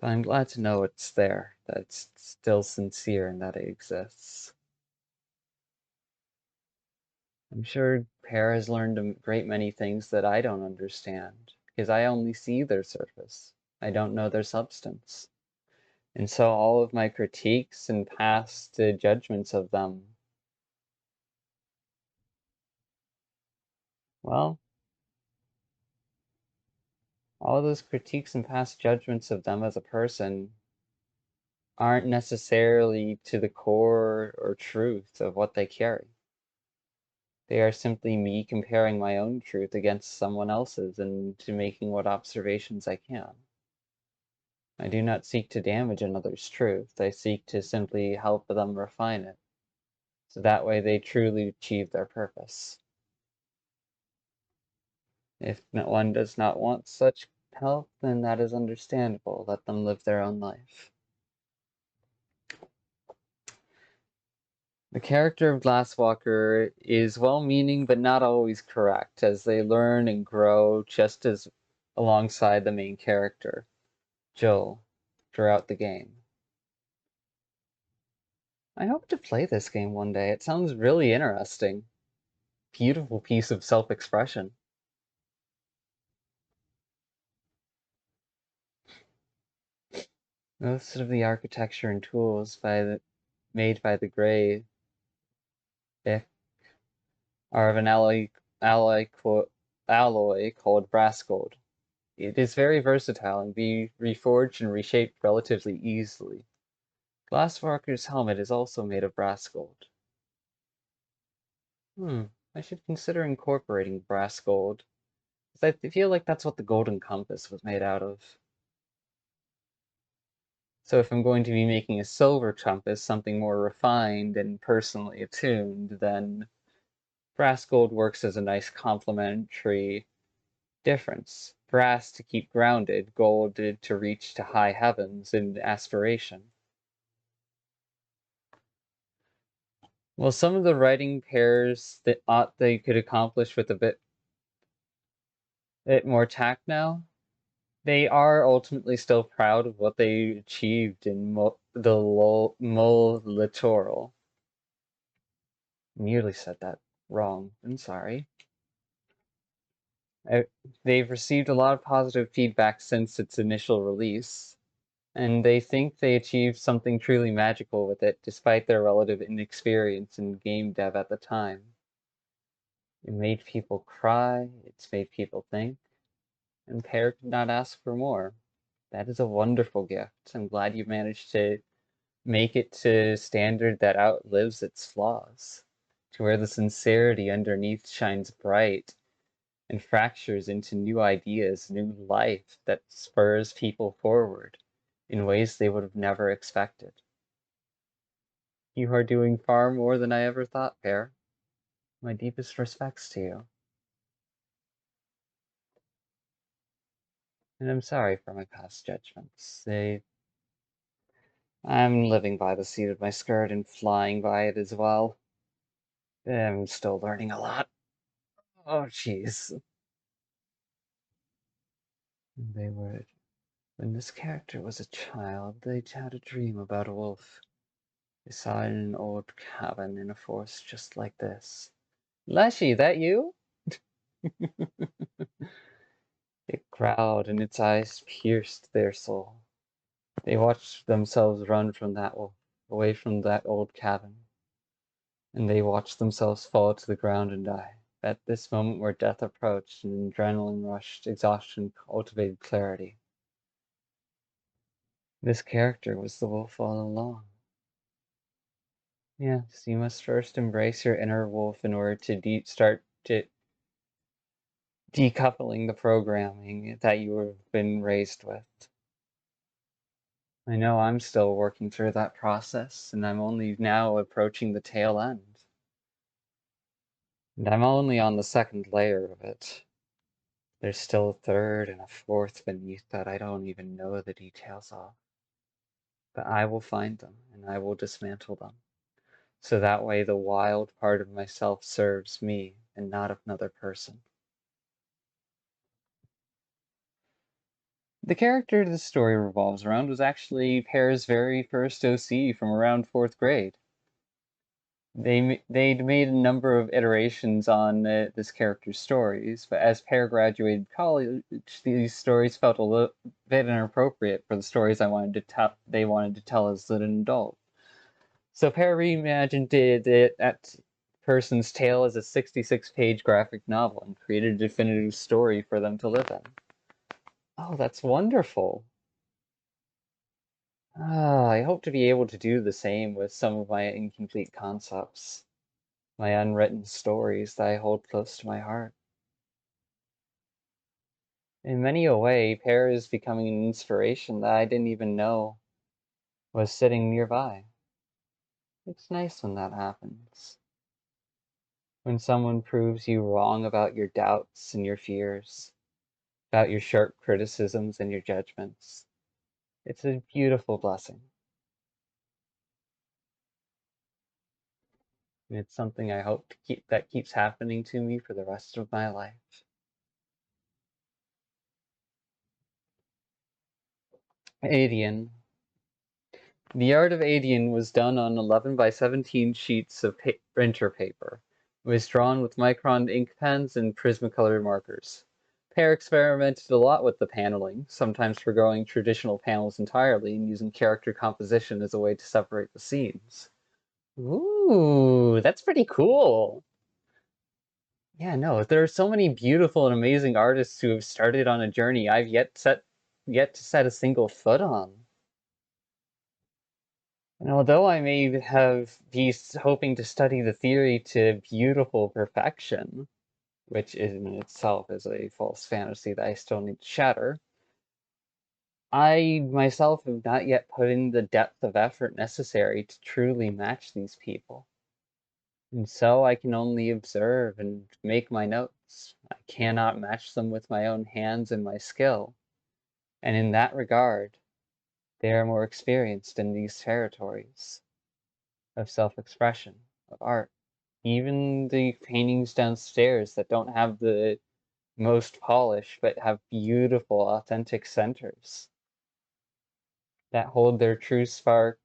But I'm glad to know it's there, that it's still sincere and that it exists. I'm sure Pear has learned a great many things that I don't understand, because I only see their surface. I don't know their substance. And so all of my critiques and past judgments of them, well, All those critiques and past judgments of them as a person aren't necessarily to the core or truth of what they carry. They are simply me comparing my own truth against someone else's and to making what observations I can. I do not seek to damage another's truth. I seek to simply help them refine it, so that way they truly achieve their purpose. If one does not want such help, then that is understandable. Let them live their own life. The character of Glasswalker is well-meaning but not always correct, as they learn and grow just as alongside the main character, Joel, throughout the game. I hope to play this game one day. It sounds really interesting. Beautiful piece of self-expression. Most of the architecture and tools made by the Grey Bick are of an alloy called brass gold. It is very versatile and be reforged and reshaped relatively easily. Glasswalker's helmet is also made of brass gold. I should consider incorporating brass gold, because I feel like that's what the golden compass was made out of. So if I'm going to be making a silver compass, something more refined and personally attuned, then brass gold works as a nice complementary difference. Brass to keep grounded, gold to reach to high heavens in aspiration. Well, some of the writing pairs that they could accomplish with a bit more tact now, they are ultimately still proud of what they achieved in the Mole Littoral. Nearly said that wrong. I'm sorry. They've received a lot of positive feedback since its initial release, and they think they achieved something truly magical with it, despite their relative inexperience in game dev at the time. It made people cry, it's made people think, and Pear could not ask for more. That is a wonderful gift. I'm glad you managed to make it to a standard that outlives its flaws, to where the sincerity underneath shines bright and fractures into new ideas, new life that spurs people forward in ways they would have never expected. You are doing far more than I ever thought, Pear. My deepest respects to you. And I'm sorry for my past judgments. I'm living by the seat of my skirt and flying by it as well. I'm still learning a lot. Oh, jeez. They were. When this character was a child, they had a dream about a wolf. They saw it in an old cabin in a forest just like this. Leshy, that you? It growled and its eyes pierced their soul. They watched themselves run from that wolf, away from that old cabin. And they watched themselves fall to the ground and die. At this moment where death approached and adrenaline rushed, exhaustion cultivated clarity. This character was the wolf all along. Yes, you must first embrace your inner wolf in order to start decoupling the programming that you have been raised with. I know I'm still working through that process, and I'm only now approaching the tail end. And I'm only on the second layer of it. There's still a third and a fourth beneath that I don't even know the details of. But I will find them, and I will dismantle them. So that way the wild part of myself serves me, and not another person. The character the story revolves around was actually Pear's very first OC from around 4th grade. They'd made a number of iterations on this character's stories, but as Pear graduated college, these stories felt a little bit inappropriate for the stories they wanted to tell as an adult. So Pear reimagined that person's tale as a 66-page graphic novel and created a definitive story for them to live in. Oh, that's wonderful. I hope to be able to do the same with some of my incomplete concepts, my unwritten stories that I hold close to my heart. In many a way, Pear is becoming an inspiration that I didn't even know was sitting nearby. It's nice when that happens. When someone proves you wrong about your doubts and your fears, about your sharp criticisms and your judgments. It's a beautiful blessing. And it's something I hope to keep that keeps happening to me for the rest of my life. Adian. The art of Adian was done on 11 by 17 sheets of printer paper. It was drawn with micron ink pens and Prismacolor markers. Pear experimented a lot with the paneling, sometimes forgoing traditional panels entirely and using character composition as a way to separate the scenes. Ooh, that's pretty cool. Yeah, no, there are so many beautiful and amazing artists who have started on a journey I've yet to set a single foot on. And although I may have be hoping to study the theory to beautiful perfection, which in itself is a false fantasy that I still need to shatter, I myself have not yet put in the depth of effort necessary to truly match these people. And so I can only observe and make my notes. I cannot match them with my own hands and my skill. And in that regard, they are more experienced in these territories of self-expression, of art. Even the paintings downstairs that don't have the most polish but have beautiful, authentic centers that hold their true spark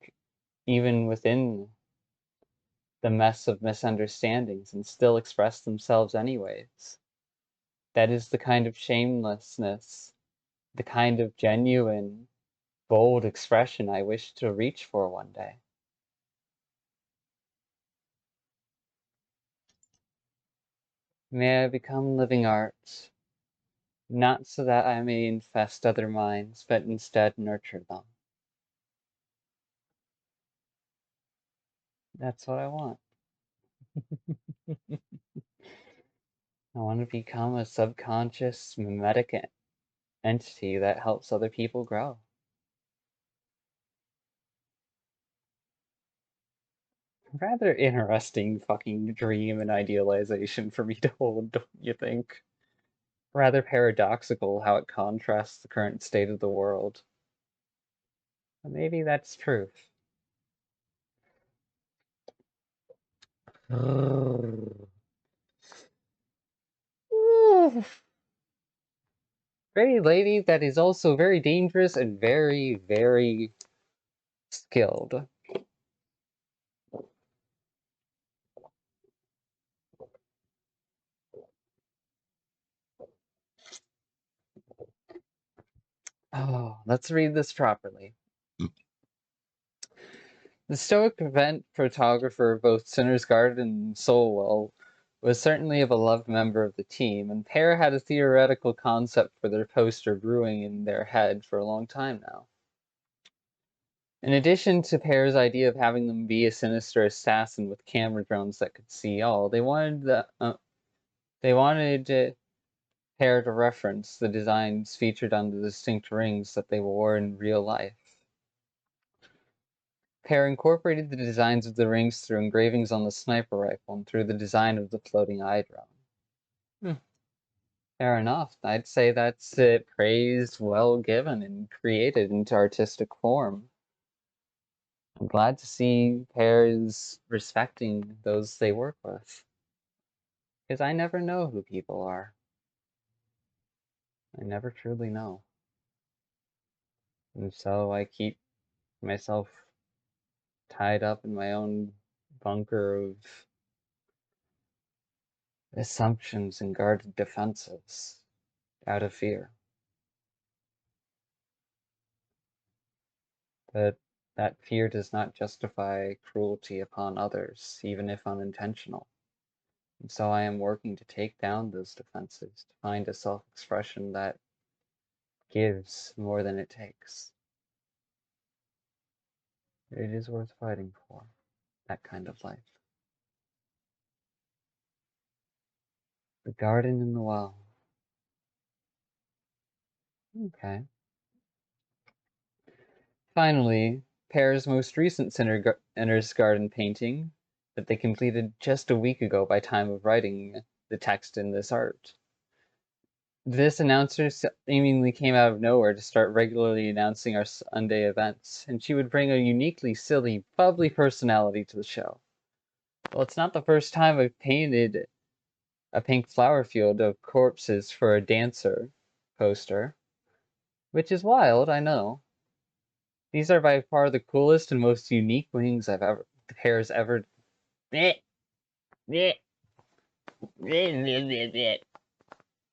even within the mess of misunderstandings and still express themselves anyways. That is the kind of shamelessness, the kind of genuine, bold expression I wish to reach for one day. May I become living art, not so that I may infest other minds, but instead nurture them. That's what I want. I want to become a subconscious mimetic entity that helps other people grow. Rather interesting fucking dream and idealization for me to hold, don't you think? Rather paradoxical how it contrasts the current state of the world. Maybe that's truth. Very lady that is also very dangerous and very, very skilled. Oh, let's read this properly. The Stoic event photographer of both Sinner's Garden and Solwell was certainly a beloved member of the team, and Pear had a theoretical concept for their poster brewing in their head for a long time now. In addition to Pear's idea of having them be a sinister assassin with camera drones that could see all, they wanted Pear to reference the designs featured on the distinct rings that they wore in real life. Pear incorporated the designs of the rings through engravings on the sniper rifle and through the design of the floating eye drone. Hmm, fair enough. I'd say that's praise well given and created into artistic form. I'm glad to see Pear's respecting those they work with. Because I never know who people are. I never truly know. And so I keep myself tied up in my own bunker of assumptions and guarded defenses out of fear. But that fear does not justify cruelty upon others, even if unintentional. And so I am working to take down those defenses, to find a self-expression that gives more than it takes. It is worth fighting for, that kind of life. The garden and the well. Okay. Finally, Pear's most recent Center's Garden painting that they completed just a week ago by time of writing the text in this art. This announcer seemingly came out of nowhere to start regularly announcing our Sunday events, and she would bring a uniquely silly, bubbly personality to the show. Well, it's not the first time I've painted a pink flower field of corpses for a dancer poster, which is wild, I know. These are by far the coolest and most unique wings the Pear's ever.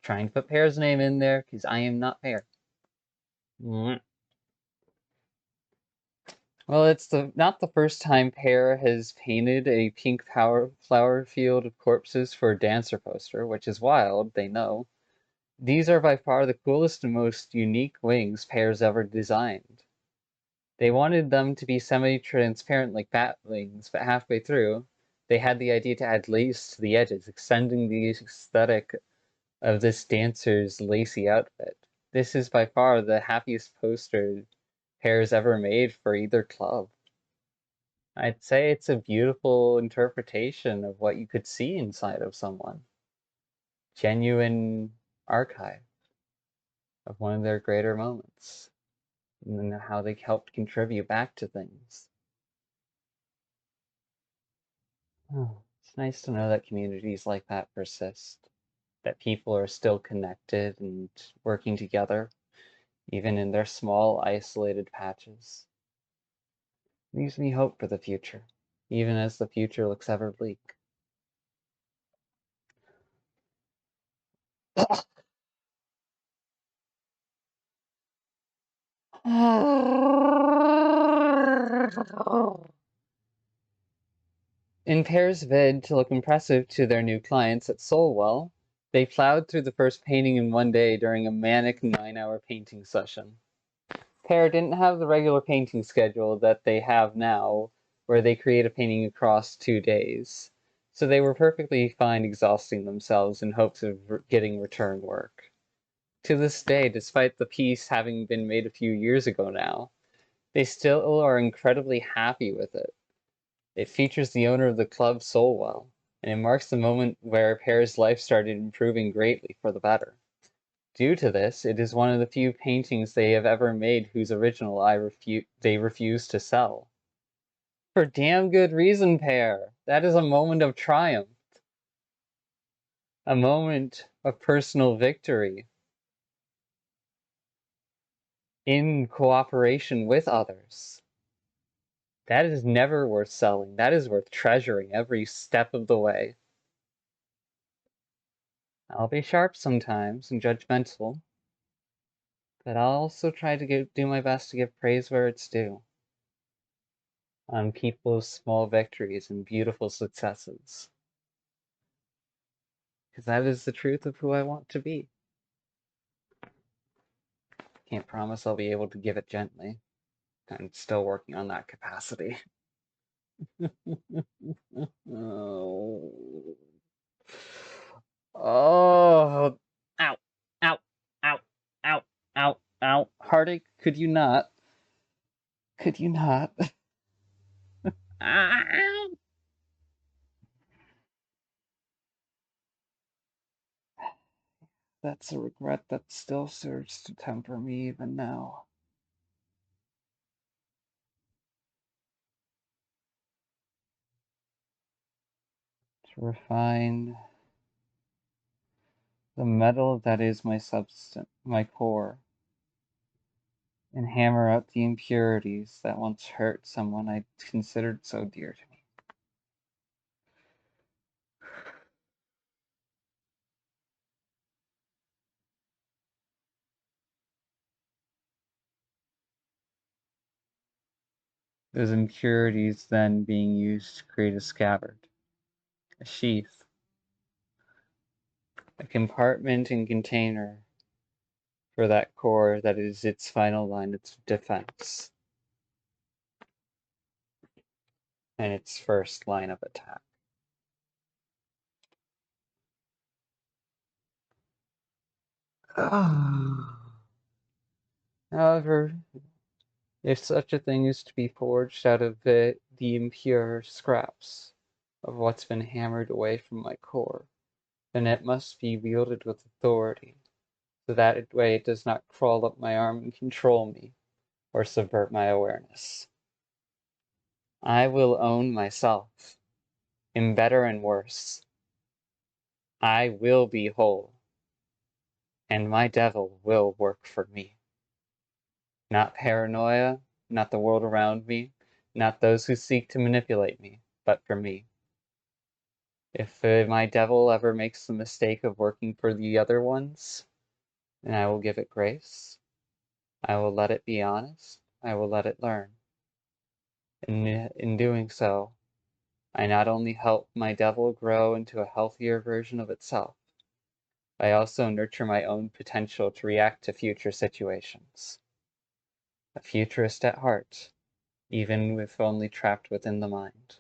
Trying to put Pear's name in there because I am not Pear. Well, it's not the first time Pear has painted a pink flower field of corpses for a dancer poster, which is wild, they know. These are by far the coolest and most unique wings Pear's ever designed. They wanted them to be semi-transparent like bat wings, but halfway through, they had the idea to add lace to the edges, extending the aesthetic of this dancer's lacy outfit. This is by far the happiest poster Pear's ever made for either club. I'd say it's a beautiful interpretation of what you could see inside of someone. Genuine archive of one of their greater moments, and how they helped contribute back to things. Oh, it's nice to know that communities like that persist, that people are still connected and working together, even in their small, isolated patches. Leaves me hope for the future, even as the future looks ever bleak. In Pear's vid to look impressive to their new clients at Solwell, they plowed through the first painting in one day during a manic 9-hour painting session. Pear didn't have the regular painting schedule that they have now, where they create a painting across 2 days, so they were perfectly fine exhausting themselves in hopes of getting return work. To this day, despite the piece having been made a few years ago now, they still are incredibly happy with it. It features the owner of the club Solwell, and it marks the moment where Pear's life started improving greatly for the better. Due to this, it is one of the few paintings they have ever made whose original they refuse to sell. For damn good reason, Pear! That is a moment of triumph. A moment of personal victory. In cooperation with others. That is never worth selling. That is worth treasuring every step of the way. I'll be sharp sometimes and judgmental, but I'll also try to do my best to give praise where it's due on people's small victories and beautiful successes. Because that is the truth of who I want to be. Can't promise I'll be able to give it gently. I'm still working on that capacity. Oh. Oh. Ow. Ow. Ow. Ow. Ow. Ow. Heartache, could you not? Could you not? That's a regret that still serves to temper me even now. To refine the metal that is my substance, my core, and hammer out the impurities that once hurt someone I considered so dear to me. Those impurities then being used to create a scabbard, a sheath, a compartment and container for that core that is its final line of defense and its first line of attack. However, if such a thing is to be forged out of the impure scraps of what's been hammered away from my core, then it must be wielded with authority, so that way it does not crawl up my arm and control me, or subvert my awareness. I will own myself, in better and worse. I will be whole, and my devil will work for me. Not paranoia, not the world around me, not those who seek to manipulate me, but for me. If my devil ever makes the mistake of working for the other ones, then I will give it grace. I will let it be honest. I will let it learn. In doing so, I not only help my devil grow into a healthier version of itself, I also nurture my own potential to react to future situations. A futurist at heart, even if only trapped within the mind.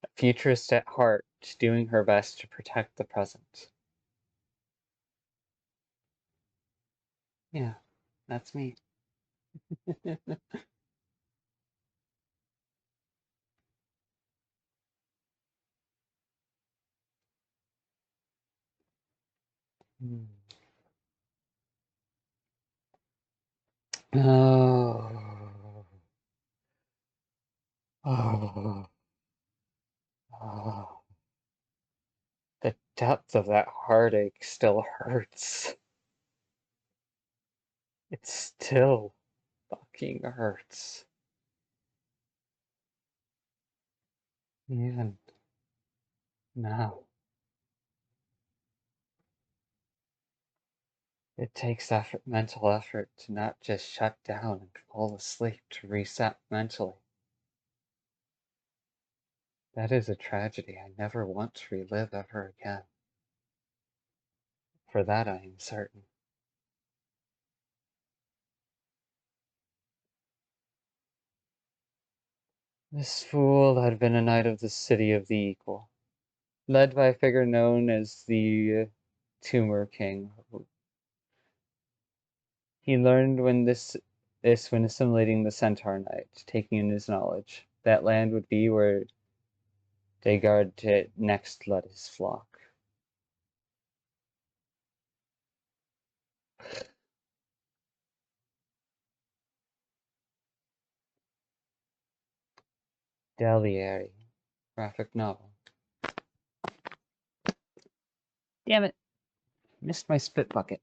A futurist at heart, doing her best to protect the present. Yeah, that's me. Oh. Oh. Oh. The depth of that heartache still hurts. It still fucking hurts. Even now. It takes effort, mental effort to not just shut down and fall asleep to reset mentally. That is a tragedy I never want to relive ever again. For that I am certain. This fool had been a knight of the City of the Equal, led by a figure known as the Tumor King. He learned when assimilating the Centaur Knight, taking in his knowledge. That land would be where Dagard next led his flock. daaaaay graphic novel. Damn it! Missed my spit bucket.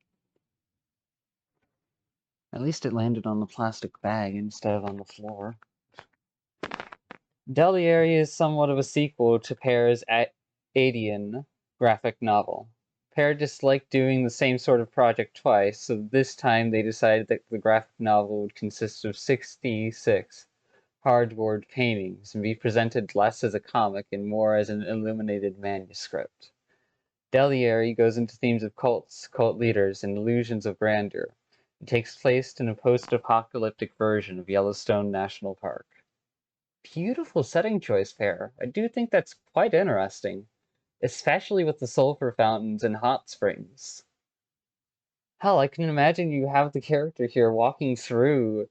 At least it landed on the plastic bag instead of on the floor. daaaaay is somewhat of a sequel to Pear's Adian graphic novel. Pear disliked doing the same sort of project twice, so this time they decided that the graphic novel would consist of 66 hardboard paintings and be presented less as a comic and more as an illuminated manuscript. daaaaay goes into themes of cults, cult leaders, and illusions of grandeur. It takes place in a post-apocalyptic version of Yellowstone National Park. Beautiful setting choice, Pear. I do think that's quite interesting, especially with the sulfur fountains and hot springs. Hell, I can imagine you have the character here walking through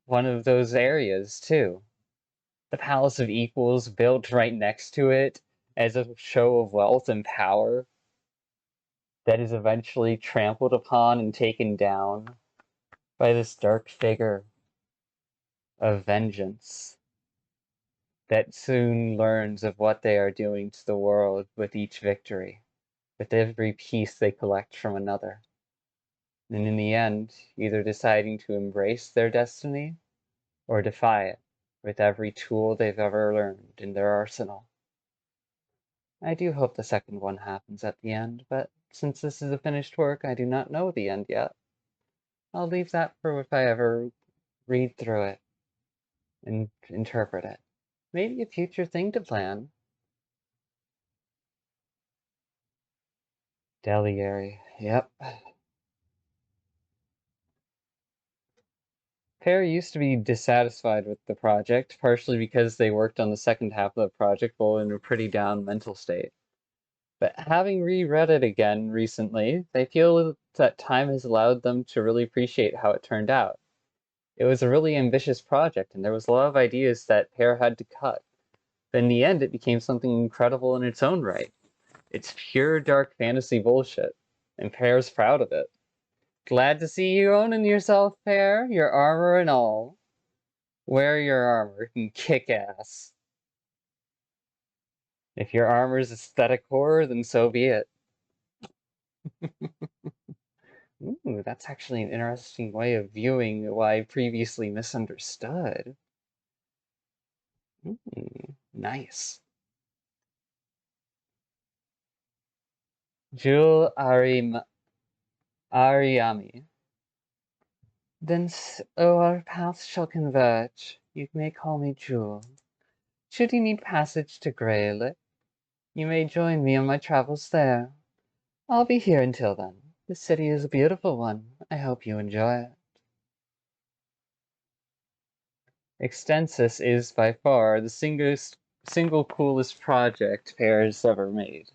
one of those areas, too. The Palace of Equals built right next to it as a show of wealth and power that is eventually trampled upon and taken down by this dark figure of vengeance that soon learns of what they are doing to the world with each victory, with every piece they collect from another. And in the end, either deciding to embrace their destiny or defy it with every tool they've ever learned in their arsenal. I do hope the second one happens at the end, but since this is a finished work, I do not know the end yet. I'll leave that for if I ever read through it and interpret it. Maybe a future thing to plan. Deliary. Yep. Pear used to be dissatisfied with the project, partially because they worked on the second half of the project while in a pretty down mental state. But having reread it again recently, they feel that time has allowed them to really appreciate how it turned out. It was a really ambitious project, and there was a lot of ideas that Pear had to cut. But in the end, it became something incredible in its own right. It's pure dark fantasy bullshit, and Pear's proud of it. Glad to see you owning yourself, Pear, your armor and all. Wear your armor and kick ass. If your armor's aesthetic horror, then so be it. Ooh, that's actually an interesting way of viewing what I previously misunderstood. Nice. Jewel Ariami. Then our paths shall converge. You may call me Jewel. Should you need passage to Grail, you may join me on my travels there. I'll be here until then. The city is a beautiful one. I hope you enjoy it. Extensus is by far the single coolest project Pear's ever made.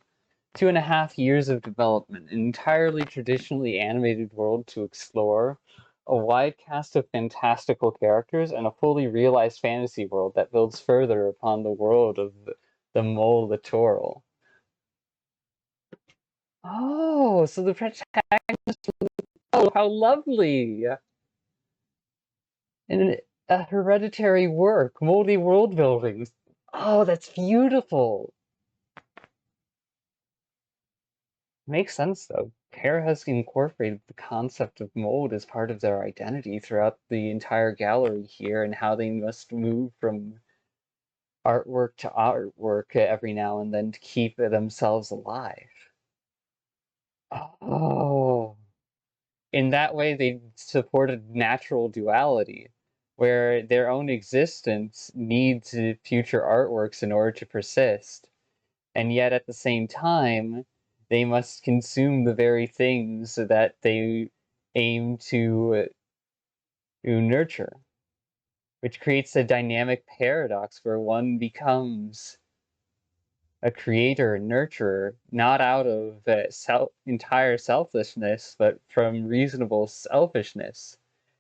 2.5 years of development, an entirely traditionally animated world to explore, a wide cast of fantastical characters, and a fully realized fantasy world that builds further upon the world of the Mole Littoral. Oh, so the protagonist. Oh, how lovely! And a hereditary work, moldy world building. Oh, that's beautiful. Makes sense though. Pear has incorporated the concept of mold as part of their identity throughout the entire gallery here, and how they must move from artwork to artwork every now and then to keep themselves alive. Oh, in that way, they supported natural duality, where their own existence needs future artworks in order to persist, and yet at the same time, they must consume the very things that they aim to nurture, which creates a dynamic paradox where one becomes a creator and nurturer, not out of entire selflessness, but from reasonable selfishness.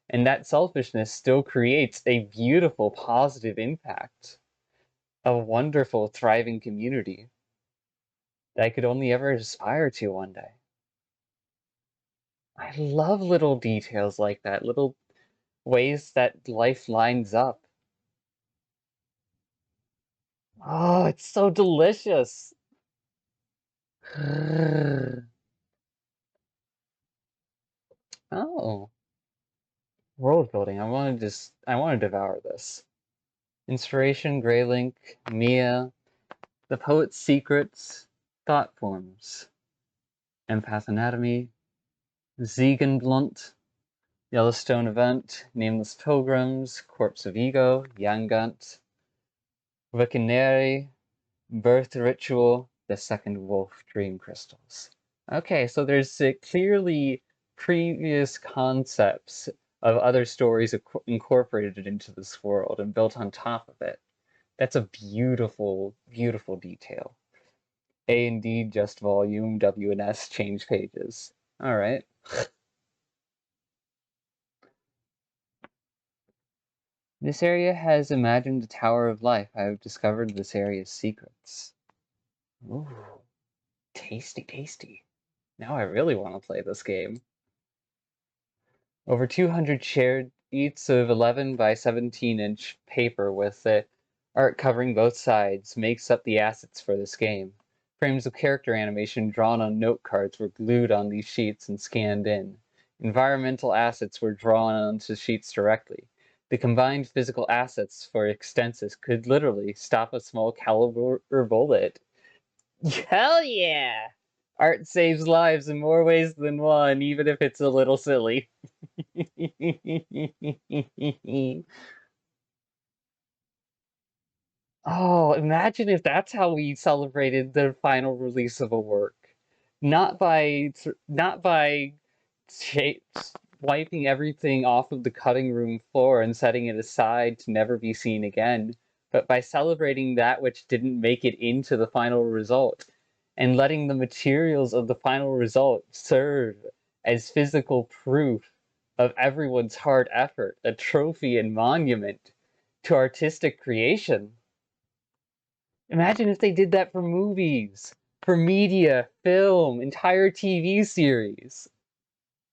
And that selfishness still creates a beautiful, positive impact, a wonderful, thriving community that I could only ever aspire to one day. I love little details like that, little ways that life lines up. Oh, it's so delicious. Oh, world building. I want to devour this. Inspiration, Greylink, Mia, the poet's secrets, thought forms, empath anatomy, Ziegenblunt, Yellowstone event, Nameless Pilgrims, Corpse of Ego, Yangunt, Vicinary, Birth Ritual, the Second Wolf Dream Crystals. Okay, so there's clearly previous concepts of other stories incorporated into this world and built on top of it. That's a beautiful, beautiful detail. A and D just volume, W and S change pages. All right. This area has imagined a tower of life. I have discovered this area's secrets. Ooh, tasty, tasty. Now I really want to play this game. Over 200 shared sheets of 11 by 17-inch paper with the art covering both sides makes up the assets for this game. Frames of character animation drawn on note cards were glued on these sheets and scanned in. Environmental assets were drawn onto sheets directly. The combined physical assets for Extensus could literally stop a small caliber bullet. Hell yeah! Art saves lives in more ways than one, even if it's a little silly. Oh, imagine if that's how we celebrated the final release of a work. Not by wiping everything off of the cutting room floor and setting it aside to never be seen again, but by celebrating that which didn't make it into the final result, and letting the materials of the final result serve as physical proof of everyone's hard effort, a trophy and monument to artistic creation. Imagine if they did that for movies, for media, film, entire TV series.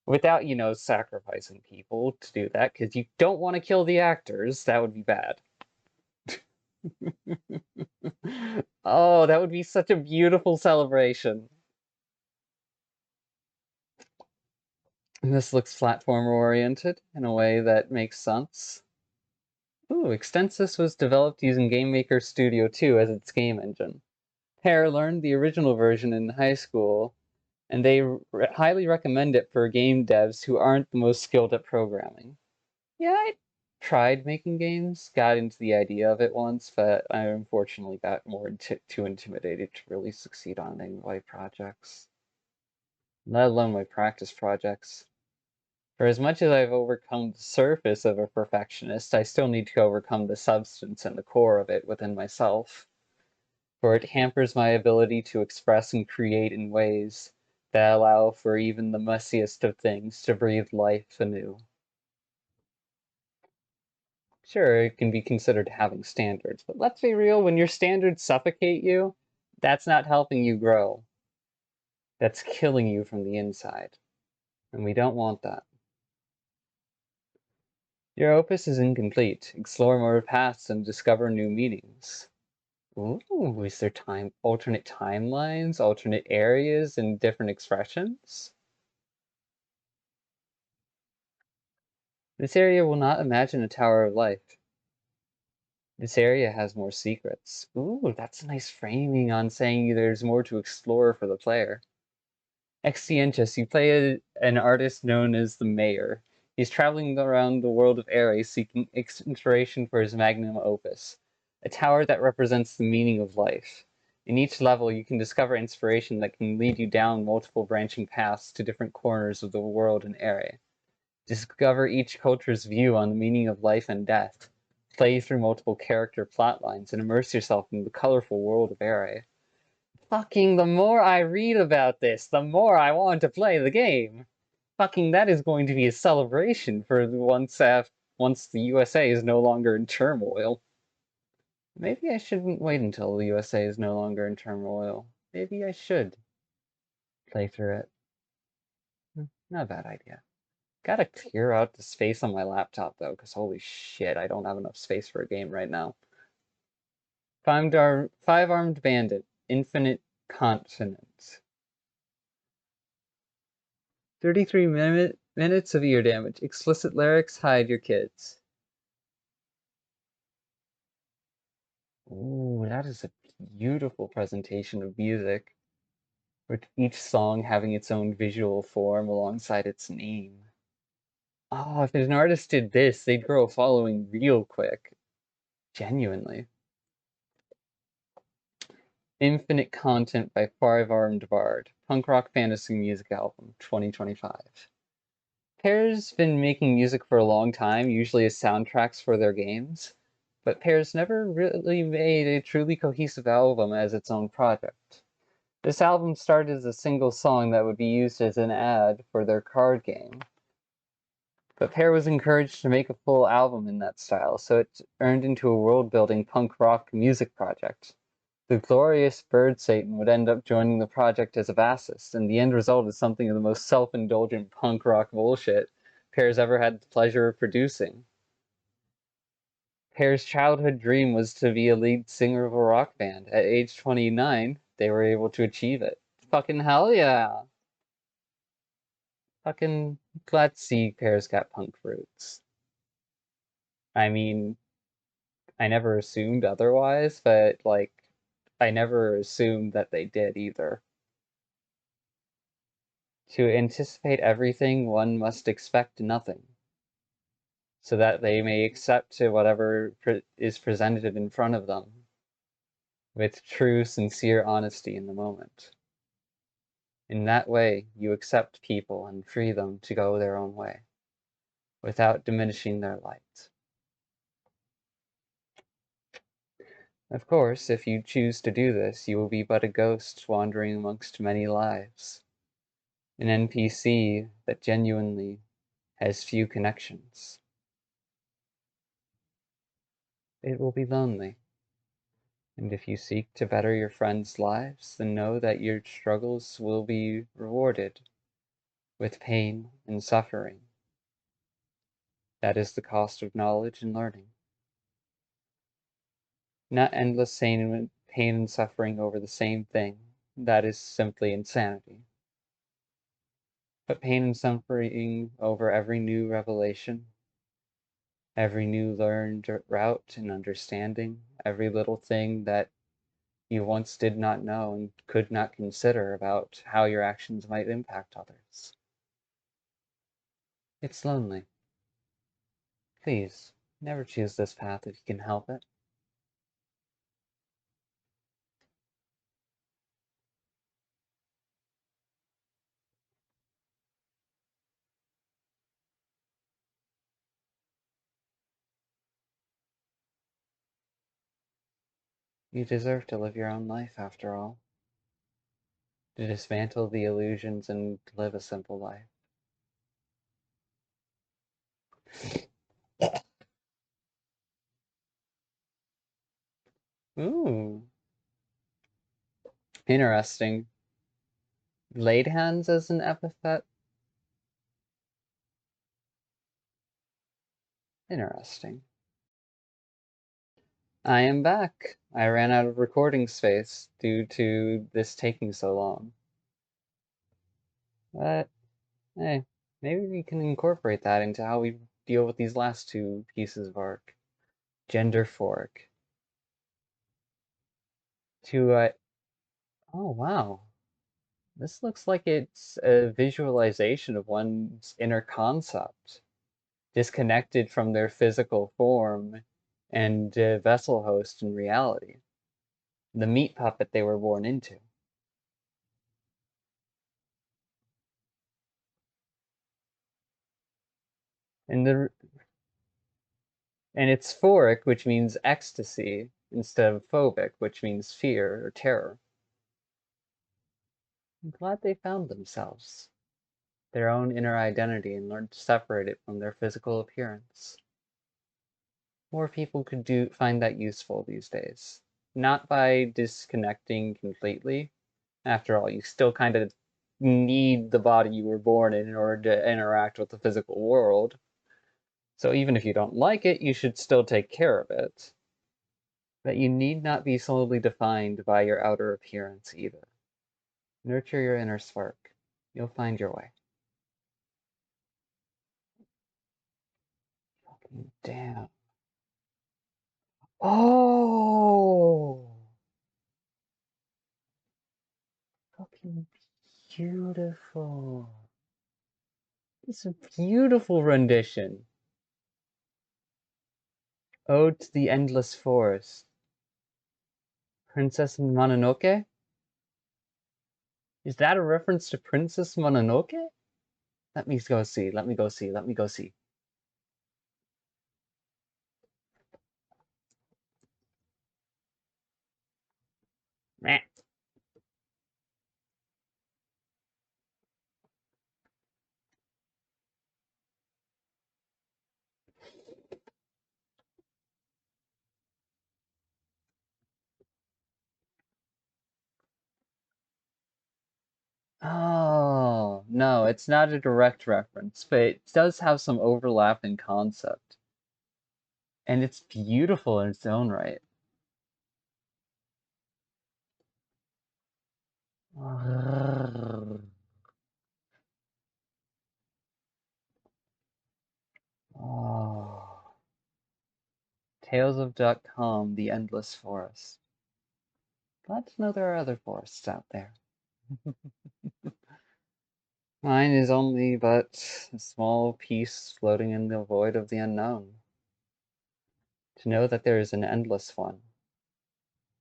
Without, sacrificing people to do that, because you don't want to kill the actors. That would be bad. Oh, that would be such a beautiful celebration. And this looks platform oriented in a way that makes sense. Ooh, Extensis was developed using GameMaker Studio 2 as its game engine. Pear learned the original version in high school, and they highly recommend it for game devs who aren't the most skilled at programming. Yeah, I tried making games, got into the idea of it once, but I unfortunately got too intimidated to really succeed on any of my projects, let alone my practice projects. For as much as I've overcome the surface of a perfectionist, I still need to overcome the substance and the core of it within myself, for it hampers my ability to express and create in ways that allow for even the messiest of things to breathe life anew. Sure, it can be considered having standards, but let's be real, when your standards suffocate you, that's not helping you grow. That's killing you from the inside. And we don't want that. Your opus is incomplete. Explore more paths and discover new meanings. Ooh, is there alternate timelines, alternate areas, and different expressions? This area will not imagine a Tower of Life. This area has more secrets. Ooh, that's a nice framing on saying there's more to explore for the player. Extientius, you play an artist known as the Mayor. He's traveling around the world of Ares seeking inspiration for his magnum opus, a tower that represents the meaning of life. In each level, you can discover inspiration that can lead you down multiple branching paths to different corners of the world in Ares. Discover each culture's view on the meaning of life and death. Play through multiple character plotlines and immerse yourself in the colorful world of Ares. Fucking the more I read about this, the more I want to play the game. Fucking that is going to be a celebration for once the USA is no longer in turmoil. Maybe I shouldn't wait until the USA is no longer in turmoil. Maybe I should play through it. Not a bad idea. Gotta clear out the space on my laptop though, because holy shit, I don't have enough space for a game right now. Five-armed bandit, infinite continent. 33 minutes of ear damage. Explicit lyrics, hide your kids. Ooh, that is a beautiful presentation of music, with each song having its own visual form alongside its name. Oh, if an artist did this, they'd grow a following real quick. Genuinely. Infinite Content by Five Armed Bard. Punk rock fantasy music album, 2025. Pear's been making music for a long time, usually as soundtracks for their games, but Pear's never really made a truly cohesive album as its own project. This album started as a single song that would be used as an ad for their card game, but Pear was encouraged to make a full album in that style, so it turned into a world-building punk rock music project. The glorious Bird Satan would end up joining the project as a bassist, and the end result is something of the most self-indulgent punk rock bullshit Pear's ever had the pleasure of producing. Pear's childhood dream was to be a lead singer of a rock band. At age 29, they were able to achieve it. Fucking hell yeah! Fucking glad to see Pear's got punk roots. I mean, I never assumed otherwise, but, I never assumed that they did either. To anticipate everything, one must expect nothing, so that they may accept to whatever is presented in front of them with true, sincere honesty in the moment. In that way, you accept people and free them to go their own way, without diminishing their light. Of course, if you choose to do this, you will be but a ghost wandering amongst many lives, an NPC that genuinely has few connections. It will be lonely, and if you seek to better your friends' lives, then know that your struggles will be rewarded with pain and suffering. That is the cost of knowledge and learning. Not endless pain and suffering over the same thing. That is simply insanity. But pain and suffering over every new revelation, every new learned route and understanding, every little thing that you once did not know and could not consider about how your actions might impact others. It's lonely. Please, never choose this path if you can help it. You deserve to live your own life, after all. To dismantle the illusions and live a simple life. Ooh, interesting. Laid hands as an epithet? Interesting. I am back. I ran out of recording space due to this taking so long. But, hey, maybe we can incorporate that into how we deal with these last two pieces of art. Gender fork. Oh wow. This looks like it's a visualization of one's inner concept, disconnected from their physical form and vessel host in reality, the meat puppet they were born into. And the and it's phoric, which means ecstasy, instead of phobic, which means fear or terror. I'm glad they found themselves, their own inner identity, and learned to separate it from their physical appearance. More people could find that useful these days. Not by disconnecting completely. After all, you still kind of need the body you were born in order to interact with the physical world. So even if you don't like it, you should still take care of it. But you need not be solely defined by your outer appearance either. Nurture your inner spark. You'll find your way. Fucking damn. Oh! Fucking beautiful. It's a beautiful rendition. Ode to the Endless Forest. Princess Mononoke? Is that a reference to Princess Mononoke? Let me go see. Let me go see. Let me go see. Meh. Oh, no, it's not a direct reference, but it does have some overlap in concept. And it's beautiful in its own right. Oh. Tales of .com, The Endless Forest. Glad to know there are other forests out there. Mine is only but a small piece floating in the void of the unknown. To know that there is an endless one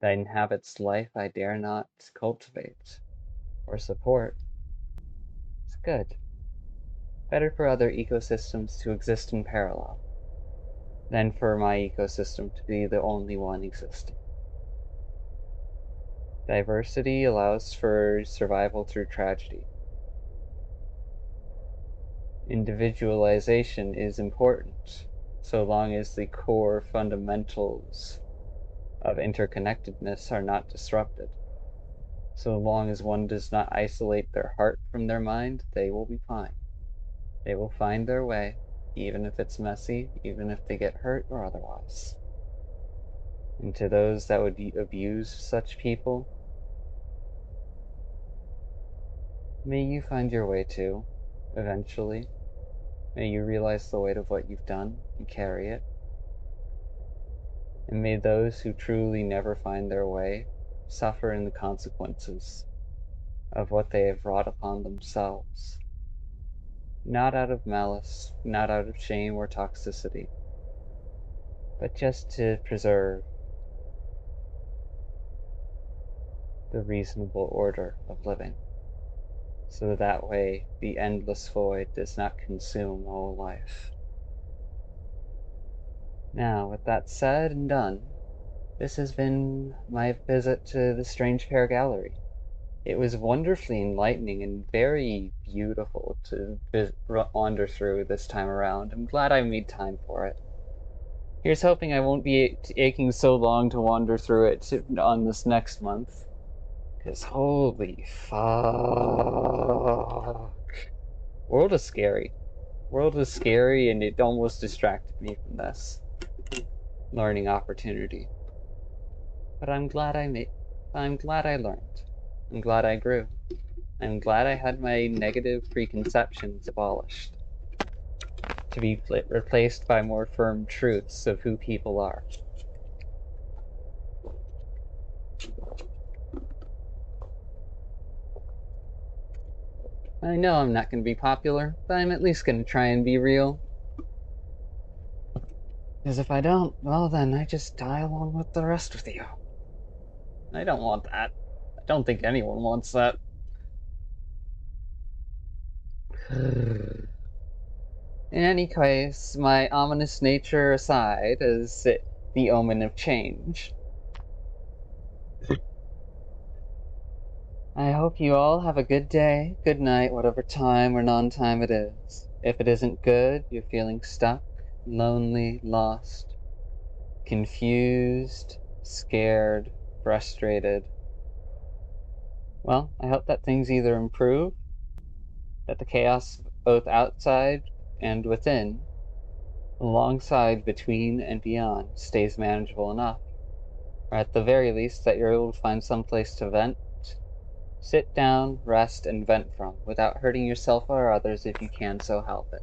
that inhabits life I dare not cultivate or support. Good. Better for other ecosystems to exist in parallel than for my ecosystem to be the only one existing. Diversity allows for survival through tragedy. Individualization is important, so long as the core fundamentals of interconnectedness are not disrupted. So long as one does not isolate their heart from their mind, they will be fine. They will find their way, even if it's messy, even if they get hurt or otherwise. And to those that would abuse such people, may you find your way too, eventually. May you realize the weight of what you've done and carry it. And may those who truly never find their way suffer in the consequences of what they have wrought upon themselves. Not out of malice, not out of shame or toxicity, but just to preserve the reasonable order of living, so that way the endless void does not consume all life. Now, with that said and done, this has been my visit to the Strange Pear Gallery. It was wonderfully enlightening and very beautiful to wander through this time around. I'm glad I made time for it. Here's hoping I won't be aching so long to wander through it on this next month. Because holy fuck. World is scary. World is scary, and it almost distracted me from this learning opportunity. But I'm glad I learned. I'm glad I grew. I'm glad I had my negative preconceptions abolished, to be replaced by more firm truths of who people are. I know I'm not going to be popular, but I'm at least going to try and be real. Because if I don't, well then I just die along with the rest of you. I don't want that. I don't think anyone wants that. In any case, my ominous nature aside, is it the omen of change. I hope you all have a good day, good night, whatever time or non-time it is. If it isn't good, you're feeling stuck, lonely, lost, confused, scared, frustrated. Well, I hope that things either improve, that the chaos both outside and within, alongside, between, and beyond, stays manageable enough, or at the very least that you're able to find some place to vent, sit down, rest, and vent from, without hurting yourself or others if you can so help it.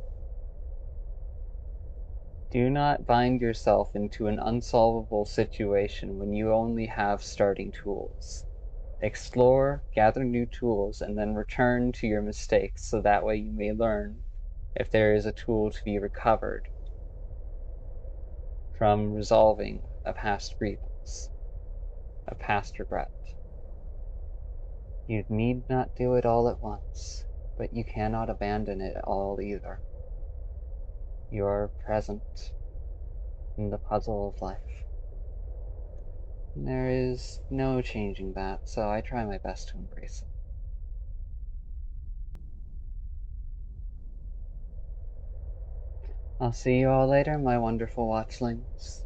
Do not bind yourself into an unsolvable situation when you only have starting tools. Explore, gather new tools, and then return to your mistakes so that way you may learn if there is a tool to be recovered from resolving a past grievance, a past regret. You need not do it all at once, but you cannot abandon it all either. You are present in the puzzle of life. And there is no changing that, so I try my best to embrace it. I'll see you all later, my wonderful watchlings.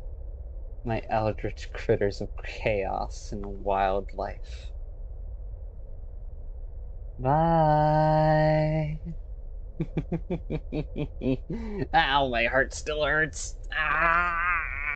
My eldritch critters of chaos and wild life. Bye! Ow, my heart still hurts. Ah!